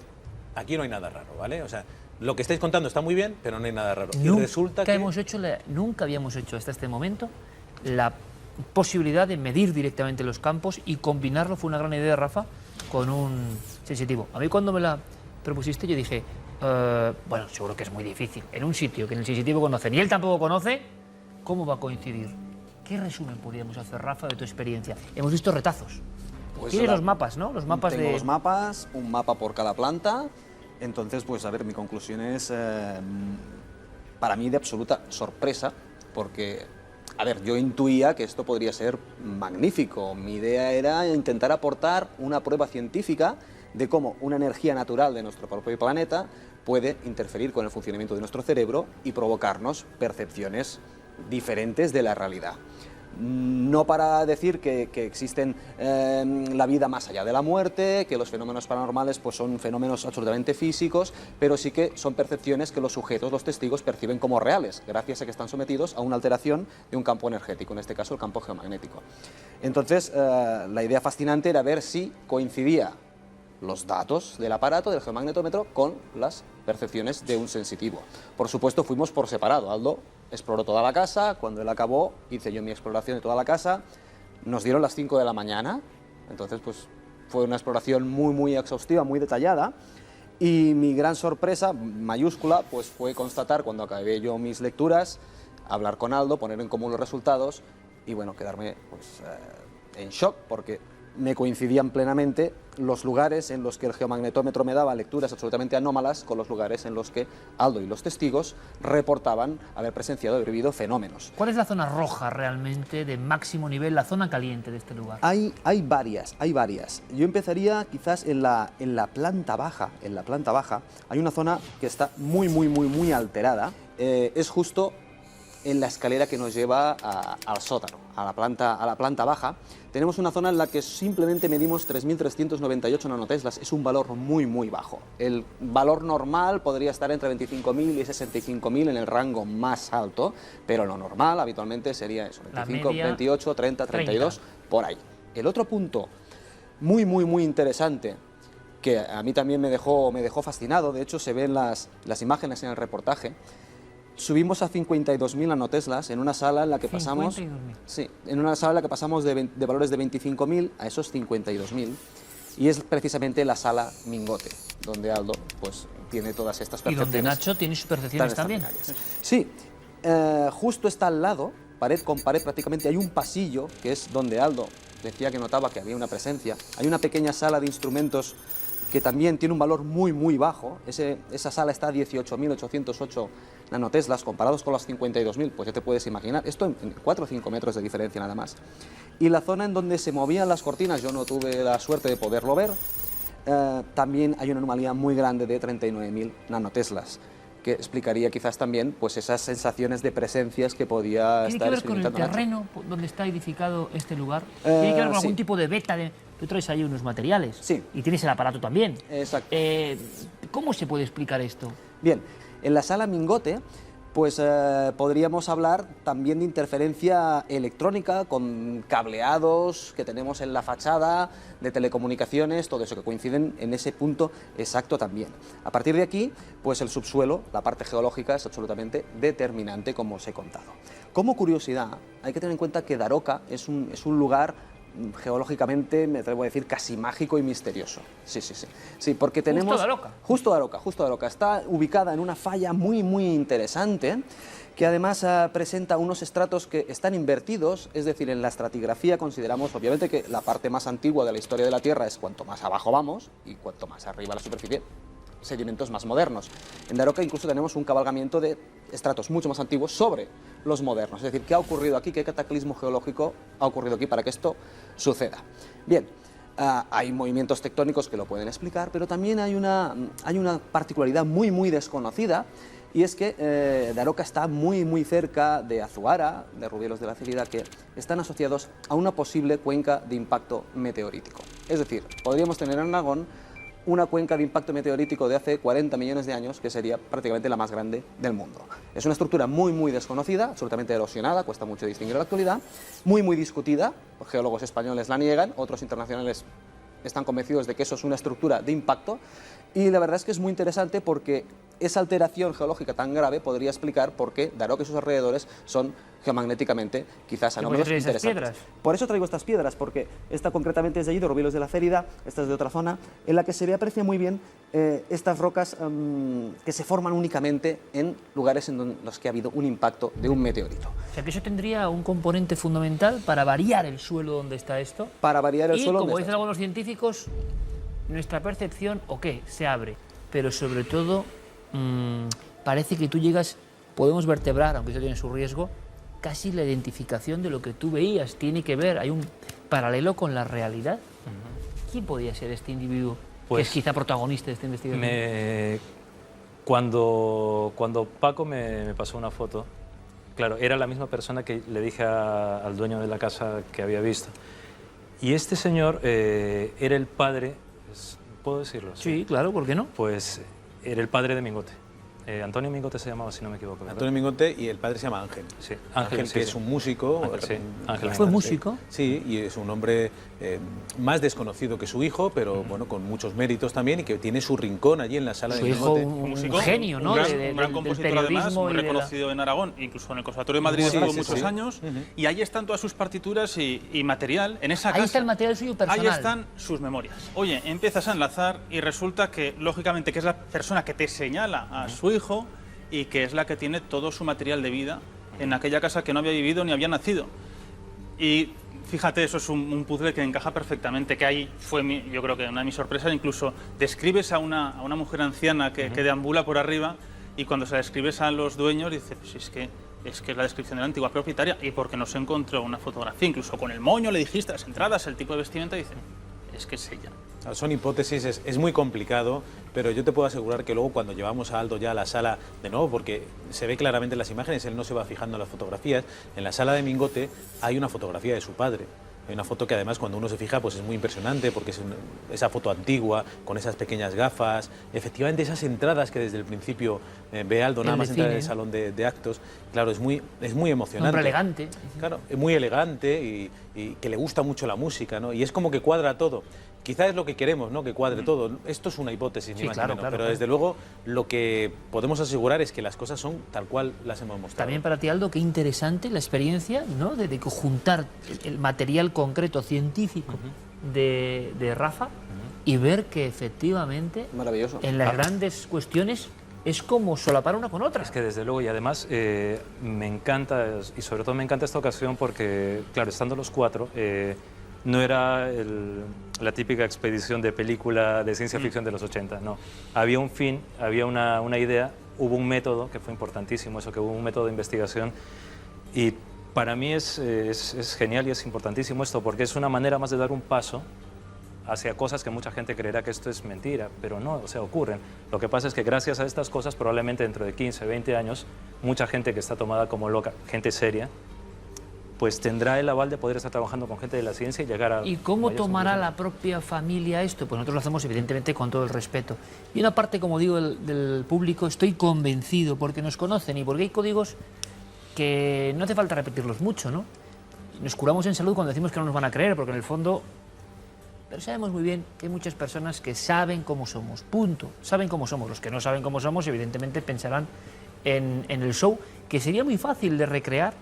aquí no hay nada raro, ¿vale? O sea, lo que estáis contando está muy bien, pero no hay nada raro. Y resulta que nunca habíamos hecho hasta este momento la posibilidad de medir directamente los campos y combinarlo, fue una gran idea de Rafa, con un sensitivo. A mí cuando me la propusiste yo dije, bueno, seguro que es muy difícil. En un sitio que en el sensitivo conoce, ni él tampoco conoce, ¿cómo va a coincidir? ¿Qué resumen podríamos hacer, Rafa, de tu experiencia? Hemos visto retazos. Pues tienes los mapas, ¿no? Los mapas tengo los mapas, un mapa por cada planta. Entonces, pues a ver, mi conclusión es para mí de absoluta sorpresa, porque, a ver, yo intuía que esto podría ser magnífico. Mi idea era intentar aportar una prueba científica de cómo una energía natural de nuestro propio planeta puede interferir con el funcionamiento de nuestro cerebro y provocarnos percepciones diferentes de la realidad. No para decir que existen la vida más allá de la muerte, que los fenómenos paranormales pues son fenómenos absolutamente físicos, pero sí que son percepciones que los sujetos, los testigos, perciben como reales, gracias a que están sometidos a una alteración de un campo energético, en este caso el campo geomagnético. Entonces, la idea fascinante era ver si coincidía los datos del aparato, del geomagnetómetro, con las percepciones de un sensitivo. Por supuesto, fuimos por separado. Aldo exploró toda la casa, cuando él acabó, hice yo mi exploración de toda la casa, nos dieron las 5 de la mañana, entonces pues Fue una exploración muy exhaustiva, muy detallada. Y mi gran sorpresa, mayúscula, pues fue constatar cuando acabé yo mis lecturas, hablar con Aldo, poner en común los resultados y bueno, quedarme pues, en shock porque me coincidían plenamente los lugares en los que el geomagnetómetro me daba lecturas absolutamente anómalas con los lugares en los que Aldo y los testigos reportaban haber presenciado, haber vivido fenómenos. ¿Cuál es la zona roja realmente de máximo nivel, la zona caliente de este lugar? Hay varias. Yo empezaría quizás en la planta baja. En la planta baja hay una zona que está muy alterada. Es justo en la escalera que nos lleva al sótano, a la planta baja. Tenemos una zona en la que simplemente medimos 3.398 nanoteslas, es un valor muy bajo. El valor normal podría estar entre 25.000 y 65.000 en el rango más alto, pero lo normal habitualmente sería eso, 25, 28, 30, 32, por ahí. El otro punto muy interesante, que a mí también me dejó fascinado, de hecho se ven las imágenes en el reportaje. Subimos a 52.000 nanoteslas en una sala en la que pasamos... 52.000. Sí, en una sala en la que pasamos de valores de 25.000 a esos 52.000 y es precisamente la sala Mingote, donde Aldo pues, tiene todas estas percepciones. Y donde Nacho tiene sus percepciones también. Sí, justo está al lado, pared con pared prácticamente, hay un pasillo que es donde Aldo decía que notaba que había una presencia. Hay una pequeña sala de instrumentos que también tiene un valor muy bajo. Esa sala está a 18.808 nanoteslas, comparados con las 52.000, pues ya te puedes imaginar, esto en 4 o 5 metros de diferencia nada más. Y la zona en donde se movían las cortinas, yo no tuve la suerte de poderlo ver, también hay una anomalía muy grande de 39.000 nanoteslas, que explicaría quizás también pues esas sensaciones de presencias que podía ¿Tiene estar que ver con el experimentando Nacho. terreno donde está edificado este lugar? ¿Tiene que ver con algún tipo de beta? Tú traes ahí unos materiales y tienes el aparato también. Exacto. ¿Cómo se puede explicar esto? Bien, en la sala Mingote pues podríamos hablar también de interferencia electrónica con cableados que tenemos en la fachada, de telecomunicaciones, todo eso que coinciden en ese punto exacto también. A partir de aquí, pues el subsuelo, la parte geológica es absolutamente determinante, como os he contado. Como curiosidad, hay que tener en cuenta que Daroca es un lugar geológicamente, me atrevo a decir, casi mágico y misterioso. Sí, porque tenemos... Justo Daroca. Está ubicada en una falla muy interesante, que además presenta unos estratos que están invertidos, es decir, en la estratigrafía consideramos, obviamente, que la parte más antigua de la historia de la Tierra es cuanto más abajo vamos, y cuanto más arriba la superficie, sedimentos más modernos. En Daroca incluso tenemos un cabalgamiento de estratos mucho más antiguos sobre los modernos. Es decir, ¿qué ha ocurrido aquí? ¿Qué cataclismo geológico ha ocurrido aquí para que esto suceda? Bien, hay movimientos tectónicos que lo pueden explicar, pero también hay una particularidad muy desconocida, y es que Daroca está muy cerca de Azuara, de Rubielos de la Célida, que están asociados a una posible cuenca de impacto meteorítico. Es decir, podríamos tener en Aragón una cuenca de impacto meteorítico de hace 40 millones de años, que sería prácticamente la más grande del mundo. Es una estructura muy desconocida, absolutamente erosionada, cuesta mucho distinguir en la actualidad, muy discutida, los geólogos españoles la niegan, otros internacionales están convencidos de que eso es una estructura de impacto, y la verdad es que es muy interesante porque esa alteración geológica tan grave podría explicar por qué Daroca y sus alrededores son geomagnéticamente quizás anómalos interesantes. Por eso traigo estas piedras, porque esta concretamente es de allí, de Rubielos de la Célida, esta es de otra zona, en la que se aprecia muy bien estas rocas que se forman únicamente en lugares en los que ha habido un impacto de un meteorito. O sea, que eso tendría un componente fundamental para variar el suelo donde está esto. Para variar el suelo donde está. Y como donde dicen algunos científicos, nuestra percepción, se abre, pero sobre todo parece que tú llegas, podemos vertebrar, aunque eso tiene su riesgo, casi la identificación de lo que tú veías. Tiene que ver, hay un paralelo con la realidad. ¿Quién podría ser este individuo que es quizá protagonista de esta investigación? Cuando Paco me pasó una foto, claro, era la misma persona que le dije al dueño de la casa que había visto. Y este señor era el padre, ¿puedo decirlo? Sí, claro, ¿por qué no? Pues era el padre de Mingote. Antonio Mingote se llamaba, si no me equivoco, ¿verdad? Antonio Mingote, y el padre se llama Ángel. Sí, Ángel, sí, que sí. es un músico. Ángel, sí. Ángel ¿Fue músico? Sí, y es un hombre más desconocido que su hijo, pero bueno, con muchos méritos también, y que tiene su rincón allí en la sala Su de hijo, Mingote. un genio, ¿no? Un gran, De- un gran del compositor, periodismo además, muy y de la- reconocido en Aragón, incluso en el Conservatorio de Madrid Sí, estuvo sí, muchos sí. años, y ahí están todas sus partituras y material en esa Ahí casa. está el material suyo personal. Ahí están sus memorias. Oye, empiezas a enlazar y resulta que, lógicamente, que es la persona que te señala a su hijo y que es la que tiene todo su material de vida en aquella casa que no había vivido ni había nacido. Y fíjate, eso es un puzzle que encaja perfectamente, que ahí fue, yo creo que una de mis sorpresas, incluso describes a una mujer anciana que deambula por arriba, y cuando se la describes a los dueños, dices, pues es que es la descripción de la antigua propietaria, y porque no se encontró una fotografía, incluso con el moño le dijiste las entradas, el tipo de vestimenta, y dice, es que es ella. Son hipótesis, es muy complicado, pero yo te puedo asegurar que luego cuando llevamos a Aldo ya a la sala, de nuevo, porque se ve claramente en las imágenes, él no se va fijando en las fotografías, en la sala de Mingote hay una fotografía de su padre. Hay una foto que además cuando uno se fija pues es muy impresionante porque es esa foto antigua, con esas pequeñas gafas, efectivamente esas entradas que desde el principio ve Aldo nada más entrar en el salón de actos, claro, es muy emocionante. Hombre elegante. Claro, es muy elegante y que le gusta mucho la música, ¿no? Y es como que cuadra todo. Quizá es lo que queremos, ¿no? Que cuadre todo. Esto es una hipótesis, ni Sí, más claro, ni menos, claro, pero claro. desde luego lo que podemos asegurar es que las cosas son tal cual las hemos mostrado. También para ti, Aldo, qué interesante la experiencia, ¿no? de juntar el material concreto científico de Rafa y ver que efectivamente Maravilloso. en las grandes cuestiones es como solapar una con otra. Es que desde luego, y además me encanta, y sobre todo me encanta esta ocasión porque, claro, estando los cuatro, no era la típica expedición de película de ciencia ficción de los 80, no. Había un fin, había una idea, hubo un método, que fue importantísimo eso, que hubo un método de investigación, y para mí es genial y es importantísimo esto, porque es una manera más de dar un paso hacia cosas que mucha gente creerá que esto es mentira, pero no, o sea, ocurren. Lo que pasa es que gracias a estas cosas, probablemente dentro de 15, 20 años, mucha gente que está tomada como loca, gente seria, pues tendrá el aval de poder estar trabajando con gente de la ciencia y llegar a... ¿Y cómo mayores tomará conclusiones. la propia familia esto? Pues nosotros lo hacemos evidentemente con todo el respeto. Y una parte, como digo, del público, estoy convencido, porque nos conocen y porque hay códigos que no hace falta repetirlos mucho, ¿no? Nos curamos en salud cuando decimos que no nos van a creer, porque en el fondo... Pero sabemos muy bien que hay muchas personas que saben cómo somos, punto. Saben cómo somos. Los que no saben cómo somos, evidentemente pensarán en el show, que sería muy fácil de recrear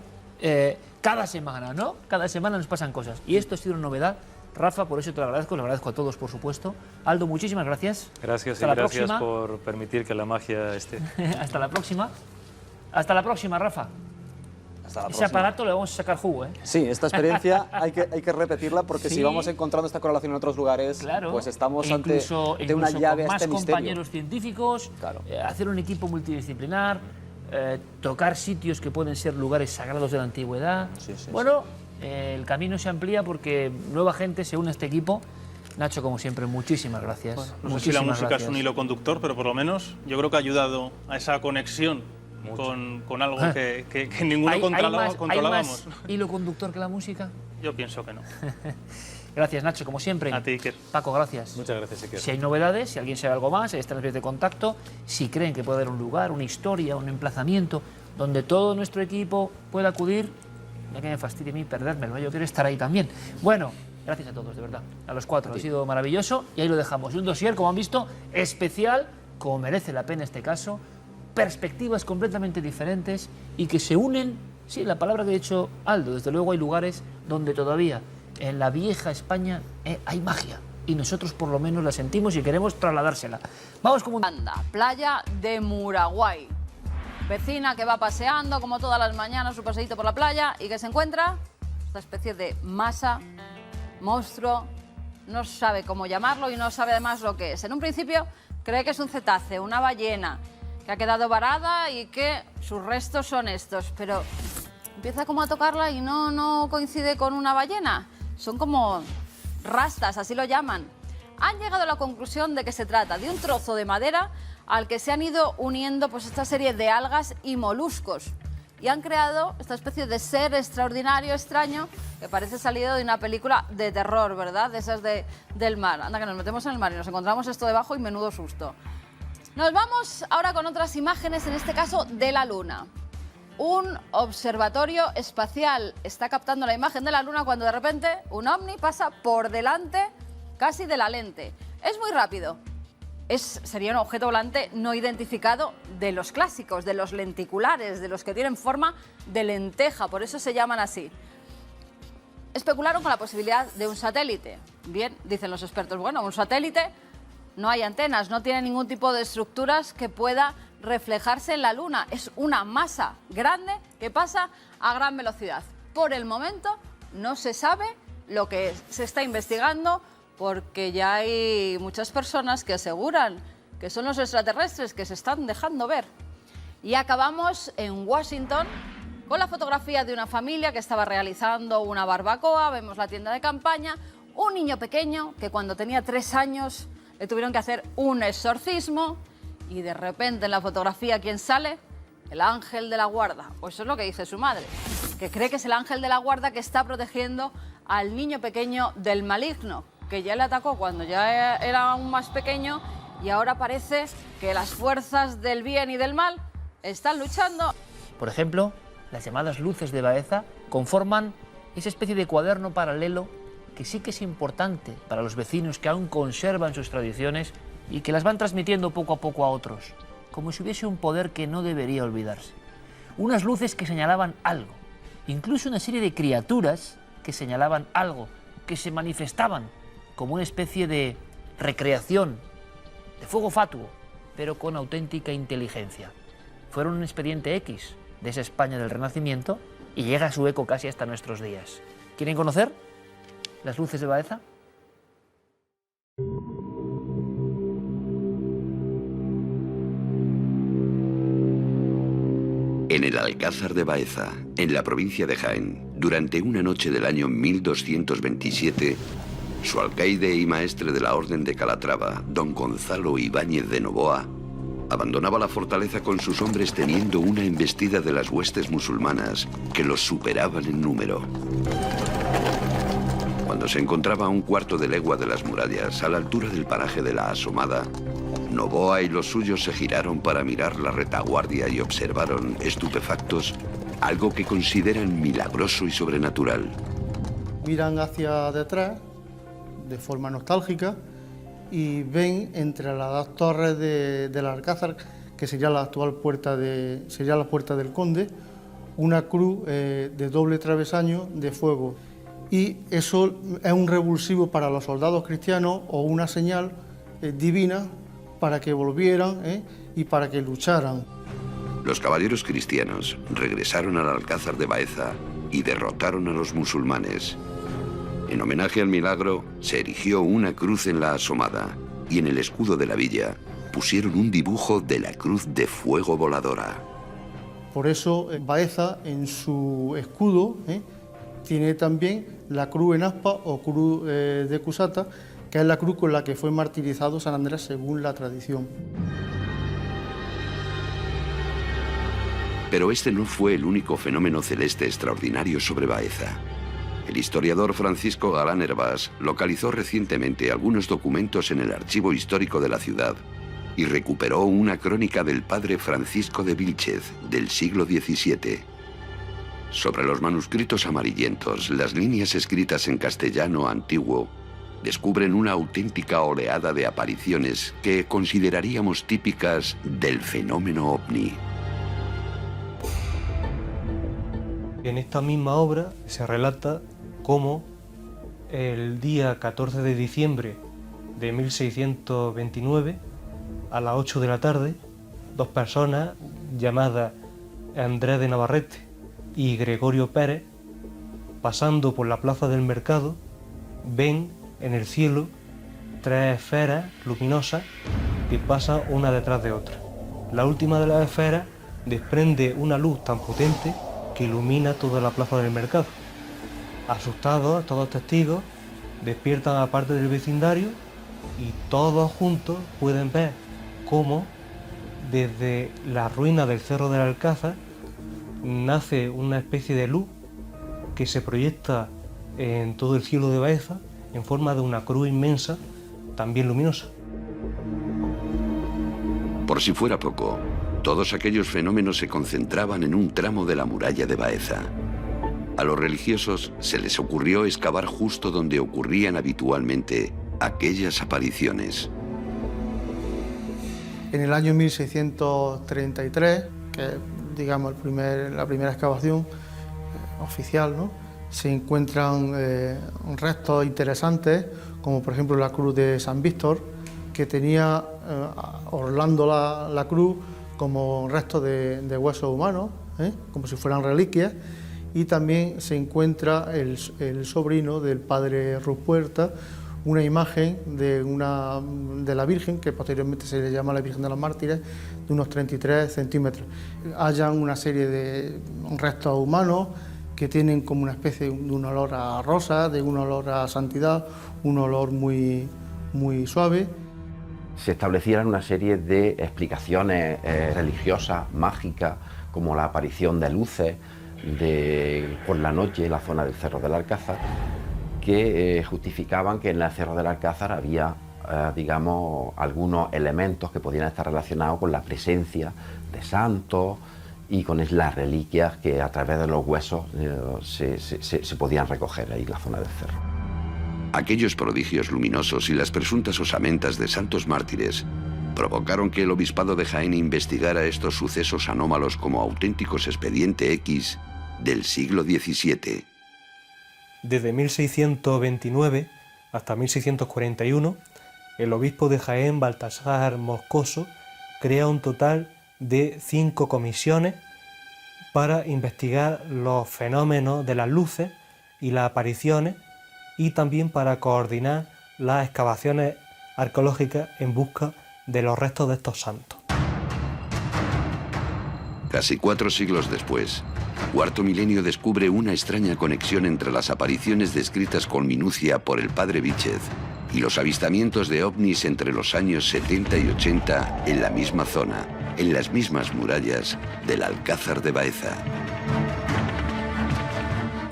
cada semana, ¿no? Cada semana nos pasan cosas. Y esto ha sido una novedad. Rafa, por eso te lo agradezco a todos, por supuesto. Aldo, muchísimas gracias. Gracias Hasta y la gracias próxima. por permitir que la magia esté. Hasta la próxima. Hasta la próxima, Rafa. Hasta la Ese próxima. aparato le vamos a sacar jugo, ¿eh? Sí, esta experiencia hay que repetirla porque Sí. si vamos encontrando esta correlación en otros lugares, Claro. pues estamos E ante incluso una llave con a más este misterio. compañeros científicos, Claro. hacer un equipo multidisciplinar, tocar sitios que pueden ser lugares sagrados de la antigüedad. Bueno, el camino se amplía porque nueva gente se une a este equipo. Nacho, como siempre, muchísimas gracias. No sé si la Muchísimas música gracias. es un hilo conductor, pero por lo menos yo creo que ha ayudado a esa conexión con algo que ninguno ¿Hay controlábamos. más hilo conductor que la música? Yo pienso que no. Gracias, Nacho, como siempre. A ti, Iker. Paco, gracias. Muchas gracias, Iker. Si hay novedades, si alguien sabe algo más, ahí están las vías de contacto. Si creen que puede haber un lugar, una historia, un emplazamiento donde todo nuestro equipo pueda acudir, ya que me fastidie a mí perdérmelo, yo quiero estar ahí también. Bueno, gracias a todos, de verdad, a los cuatro. Ha sido maravilloso y ahí lo dejamos. Un dossier, como han visto, especial, como merece la pena este caso, perspectivas completamente diferentes y que se unen, sí, la palabra que ha dicho Aldo, desde luego hay lugares donde todavía en la vieja España hay magia y nosotros por lo menos la sentimos y queremos trasladársela. Vamos como Anda, playa de Muraguay. Vecina que va paseando como todas las mañanas su paseíto por la playa y que se encuentra esta especie de masa, monstruo, no sabe cómo llamarlo y no sabe además lo que es. En un principio cree que es un cetáceo, una ballena, que ha quedado varada y que sus restos son estos, pero empieza como a tocarla y no coincide con una ballena. Son como rastas, así lo llaman. Han llegado a la conclusión de que se trata de un trozo de madera al que se han ido uniendo pues esta serie de algas y moluscos y han creado esta especie de ser extraordinario, extraño, que parece salido de una película de terror, ¿verdad? De esas del mar. Anda, que nos metemos en el mar y nos encontramos esto debajo y menudo susto. Nos vamos ahora con otras imágenes, en este caso de la Luna. Un observatorio espacial está captando la imagen de la Luna cuando de repente un ovni pasa por delante casi de la lente. Es muy rápido. Sería un objeto volante no identificado de los clásicos, de los lenticulares, de los que tienen forma de lenteja, por eso se llaman así. Especularon con la posibilidad de un satélite. Bien, dicen los expertos, bueno, un satélite, no hay antenas, no tiene ningún tipo de estructuras que pueda reflejarse en la Luna. Es una masa grande que pasa a gran velocidad. Por el momento no se sabe lo que se está investigando, porque ya hay muchas personas que aseguran que son los extraterrestres que se están dejando ver. Y acabamos en Washington con la fotografía de una familia que estaba realizando una barbacoa. Vemos la tienda de campaña, un niño pequeño que cuando tenía 3 años le tuvieron que hacer un exorcismo y de repente en la fotografía, ¿quién sale? El ángel de la guarda. O eso es lo que dice su madre, que cree que es el ángel de la guarda que está protegiendo al niño pequeño del maligno, que ya le atacó cuando ya era aún más pequeño y ahora parece que las fuerzas del bien y del mal están luchando. Por ejemplo, las llamadas luces de Baeza conforman esa especie de cuaderno paralelo que sí que es importante para los vecinos que aún conservan sus tradiciones y que las van transmitiendo poco a poco a otros, como si hubiese un poder que no debería olvidarse. Unas luces que señalaban algo, incluso una serie de criaturas que señalaban algo, que se manifestaban como una especie de recreación, de fuego fatuo, pero con auténtica inteligencia. Fueron un expediente X de esa España del Renacimiento y llega a su eco casi hasta nuestros días. ¿Quieren conocer las luces de Baeza? En el Alcázar de Baeza, en la provincia de Jaén, durante una noche del año 1227, su alcaide y maestre de la Orden de Calatrava, don Gonzalo Ibáñez de Novoa, abandonaba la fortaleza con sus hombres teniendo una embestida de las huestes musulmanas que los superaban en número. Cuando se encontraba a un cuarto de legua de las murallas, a la altura del paraje de la Asomada, Novoa y los suyos se giraron para mirar la retaguardia y observaron, estupefactos, algo que consideran milagroso y sobrenatural. Miran hacia detrás de forma nostálgica y ven entre las 2 torres del Alcázar, que sería la actual puerta la puerta del Conde, una cruz de doble travesaño de fuego. Y eso es un revulsivo para los soldados cristianos o una señal divina para que volvieran y para que lucharan. Los caballeros cristianos regresaron al Alcázar de Baeza y derrotaron a los musulmanes. En homenaje al milagro, se erigió una cruz en la Asomada y en el escudo de la villa pusieron un dibujo de la cruz de fuego voladora. Por eso Baeza en su escudo tiene también la cruz en aspa o cruz de Cusata, que es la cruz con la que fue martirizado San Andrés según la tradición. Pero este no fue el único fenómeno celeste extraordinario sobre Baeza. El historiador Francisco Galán Hervás localizó recientemente algunos documentos en el archivo histórico de la ciudad y recuperó una crónica del padre Francisco de Vilchez del siglo XVII. Sobre los manuscritos amarillentos, las líneas escritas en castellano antiguo descubren una auténtica oleada de apariciones que consideraríamos típicas del fenómeno ovni. En esta misma obra se relata cómo el día 14 de diciembre de 1629, a las 8 de la tarde, 2 personas llamadas Andrés de Navarrete y Gregorio Pérez, pasando por la plaza del mercado, ven en el cielo 3 esferas luminosas que pasan una detrás de otra. La última de las esferas desprende una luz tan potente que ilumina toda la plaza del mercado. Asustados, todos testigos despiertan a parte del vecindario y todos juntos pueden ver cómo desde la ruina del Cerro del Alcázar nace una especie de luz que se proyecta en todo el cielo de Baeza en forma de una cruz inmensa, también luminosa. Por si fuera poco, todos aquellos fenómenos se concentraban en un tramo de la muralla de Baeza. A los religiosos se les ocurrió excavar justo donde ocurrían habitualmente aquellas apariciones. En el año 1633, que es, digamos, la primera excavación oficial, ¿no?, se encuentran restos interesantes, como por ejemplo la cruz de San Víctor, que tenía orlando la cruz como restos de huesos humanos, como si fueran reliquias, y también se encuentra el sobrino del padre Rupuerta, una imagen de la Virgen, que posteriormente se le llama la Virgen de los Mártires, de unos 33 centímetros. Hallan una serie de restos humanos que tienen como una especie de un olor a rosa, de un olor a santidad, un olor muy, muy suave. Se establecieron una serie de explicaciones religiosas, mágicas, como la aparición de luces por la noche en la zona del Cerro del Alcázar, que justificaban que en el Cerro del Alcázar había, digamos, algunos elementos que podían estar relacionados con la presencia de santos y con las reliquias que a través de los huesos se podían recoger ahí en la zona del cerro. Aquellos prodigios luminosos y las presuntas osamentas de santos mártires provocaron que el obispado de Jaén investigara estos sucesos anómalos como auténticos expediente X del siglo XVII. Desde 1629 hasta 1641, el obispo de Jaén, Baltasar Moscoso, crea un total de 5 comisiones para investigar los fenómenos de las luces y las apariciones, y también para coordinar las excavaciones arqueológicas en busca de los restos de estos santos. Casi 4 siglos después, Cuarto Milenio descubre una extraña conexión entre las apariciones descritas con minucia por el padre Víchez y los avistamientos de ovnis entre los años 70 y 80 en la misma zona, en las mismas murallas del Alcázar de Baeza.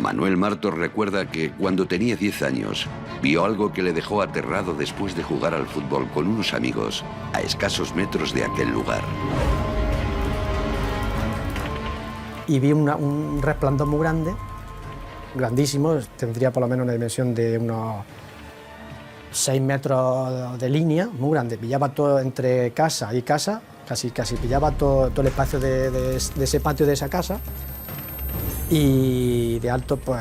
Manuel Martos recuerda que cuando tenía 10 años vio algo que le dejó aterrado después de jugar al fútbol con unos amigos a escasos metros de aquel lugar. Y vi un resplandor muy grande, grandísimo, tendría por lo menos una dimensión de unos 6 metros de línea, muy grande. Pillaba todo entre casa y casa, casi pillaba todo el espacio de ese patio de esa casa, y de alto pues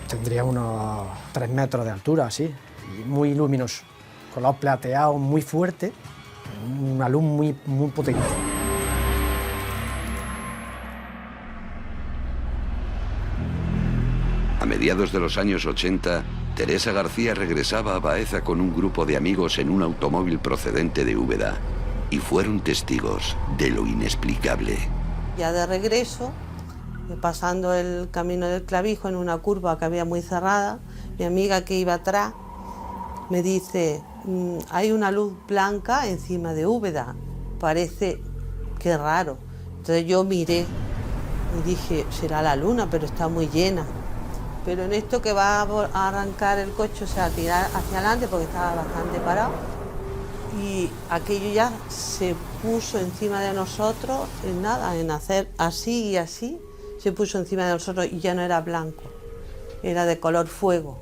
tendría unos 3 metros de altura, así, y muy luminoso, color plateado muy fuerte, una luz muy potente. A mediados de los años 80, Teresa García regresaba a Baeza con un grupo de amigos en un automóvil procedente de Úbeda y fueron testigos de lo inexplicable. Ya de regreso, pasando el camino del Clavijo en una curva que había muy cerrada, mi amiga que iba atrás me dice, hay una luz blanca encima de Úbeda, parece que raro. Entonces yo miré y dije, será la luna, pero está muy llena. Pero en esto que va a arrancar el coche, o sea, a tirar hacia adelante porque estaba bastante parado, y aquello ya se puso encima de nosotros en nada, en hacer así y así, se puso encima de nosotros y ya no era blanco, era de color fuego.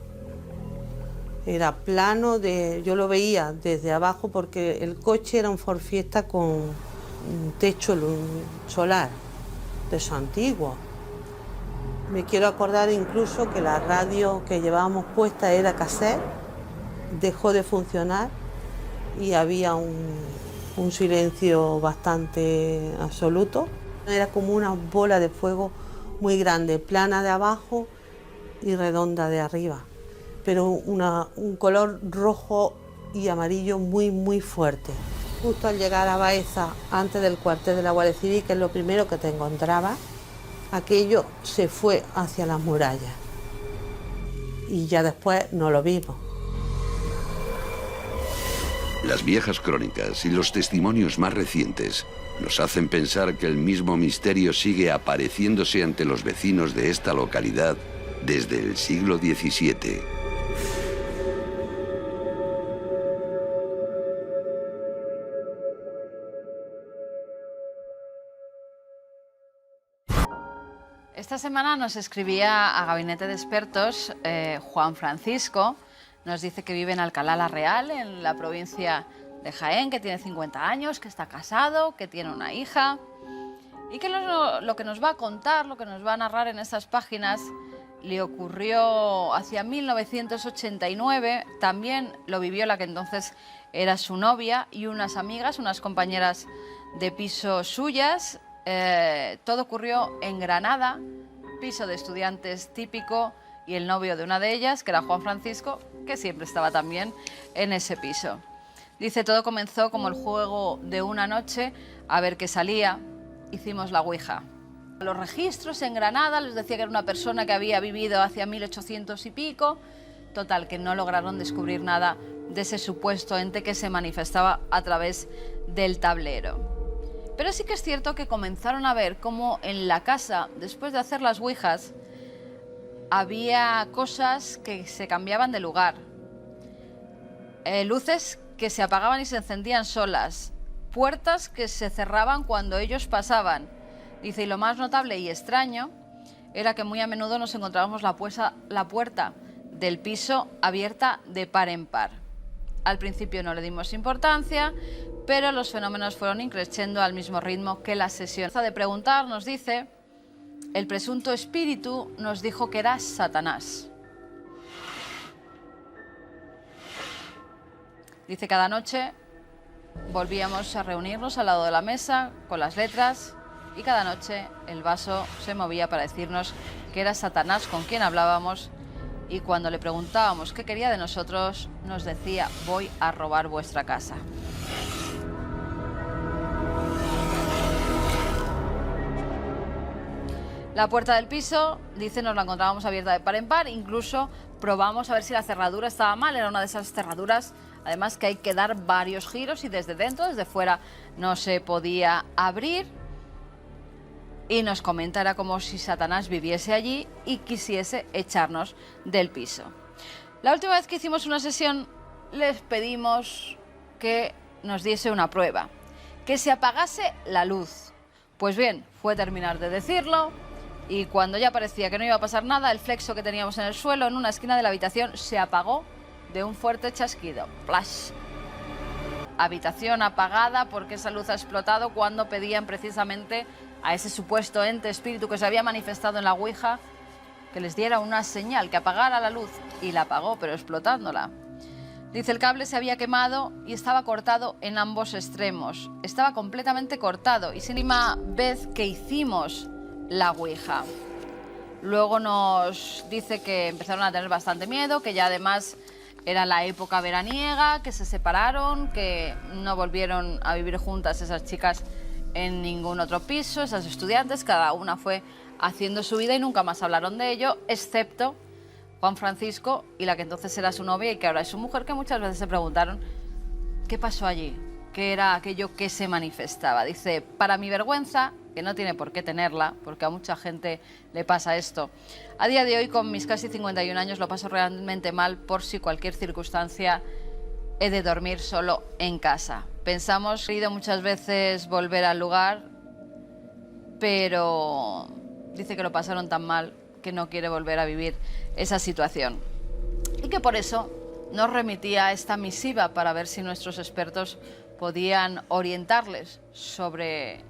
Era plano, yo lo veía desde abajo porque el coche era un Ford Fiesta con un techo solar, de eso antiguo. Me quiero acordar incluso que la radio que llevábamos puesta era cassette, dejó de funcionar y había un silencio bastante absoluto. Era como una bola de fuego muy grande, plana de abajo y redonda de arriba, pero un color rojo y amarillo muy fuerte. Justo al llegar a Baeza, antes del cuartel de la Guardia Civil, que es lo primero que te encontraba, aquello se fue hacia las murallas y ya después no lo vimos. Las viejas crónicas y los testimonios más recientes nos hacen pensar que el mismo misterio sigue apareciéndose ante los vecinos de esta localidad desde el siglo XVII. Esta semana nos escribía a Gabinete de Expertos Juan Francisco. Nos dice que vive en Alcalá la Real, en la provincia de Jaén, que tiene 50 años, que está casado, que tiene una hija. Y que lo que nos va a contar, lo que nos va a narrar en estas páginas, le ocurrió hacia 1989. También lo vivió la que entonces era su novia y unas amigas, unas compañeras de piso suyas. Todo ocurrió en Granada, piso de estudiantes típico, y el novio de una de ellas, que era Juan Francisco, que siempre estaba también en ese piso. Dice, todo comenzó como el juego de una noche, a ver qué salía, hicimos la ouija. Los registros en Granada les decía que era una persona que había vivido hacia 1800 y pico, total, que no lograron descubrir nada de ese supuesto ente que se manifestaba a través del tablero. Pero sí que es cierto que comenzaron a ver cómo en la casa, después de hacer las ouijas, había cosas que se cambiaban de lugar. Luces que se apagaban y se encendían solas. Puertas que se cerraban cuando ellos pasaban. Dice, y lo más notable y extraño era que muy a menudo nos encontrábamos la puerta del piso abierta de par en par. Al principio no le dimos importancia, pero los fenómenos fueron increciendo al mismo ritmo que la sesión. De preguntar, nos dice, el presunto espíritu nos dijo que era Satanás. Dice, cada noche volvíamos a reunirnos al lado de la mesa con las letras y cada noche el vaso se movía para decirnos que era Satanás con quien hablábamos, y cuando le preguntábamos qué quería de nosotros, nos decía, voy a robar vuestra casa. La puerta del piso, dice, nos la encontrábamos abierta de par en par, incluso probamos a ver si la cerradura estaba mal, era una de esas cerraduras, además que hay que dar varios giros y desde dentro, desde fuera, no se podía abrir. Y nos comenta, era como si Satanás viviese allí y quisiese echarnos del piso. La última vez que hicimos una sesión, les pedimos que nos diese una prueba, que se apagase la luz. Pues bien, fue terminar de decirlo, y cuando ya parecía que no iba a pasar nada, el flexo que teníamos en el suelo, en una esquina de la habitación, se apagó de un fuerte chasquido. ¡Plash! Habitación apagada porque esa luz ha explotado cuando pedían precisamente a ese supuesto ente espíritu que se había manifestado en la ouija que les diera una señal, que apagara la luz, y la apagó, pero explotándola. Dice, el cable se había quemado y estaba cortado en ambos extremos. Estaba completamente cortado y sin última vez que hicimos la ouija. Luego nos dice que empezaron a tener bastante miedo, que ya además era la época veraniega, que se separaron, que no volvieron a vivir juntas esas chicas en ningún otro piso, esas estudiantes, cada una fue haciendo su vida y nunca más hablaron de ello, excepto Juan Francisco y la que entonces era su novia y que ahora es su mujer, que muchas veces se preguntaron qué pasó allí, qué era aquello que se manifestaba. Dice, para mi vergüenza, que no tiene por qué tenerla, porque a mucha gente le pasa esto, a día de hoy, con mis casi 51 años, lo paso realmente mal por si cualquier circunstancia he de dormir solo en casa. Pensamos, he ido muchas veces volver al lugar, pero dice que lo pasaron tan mal que no quiere volver a vivir esa situación. Y que por eso nos remitía esta misiva para ver si nuestros expertos podían orientarles sobre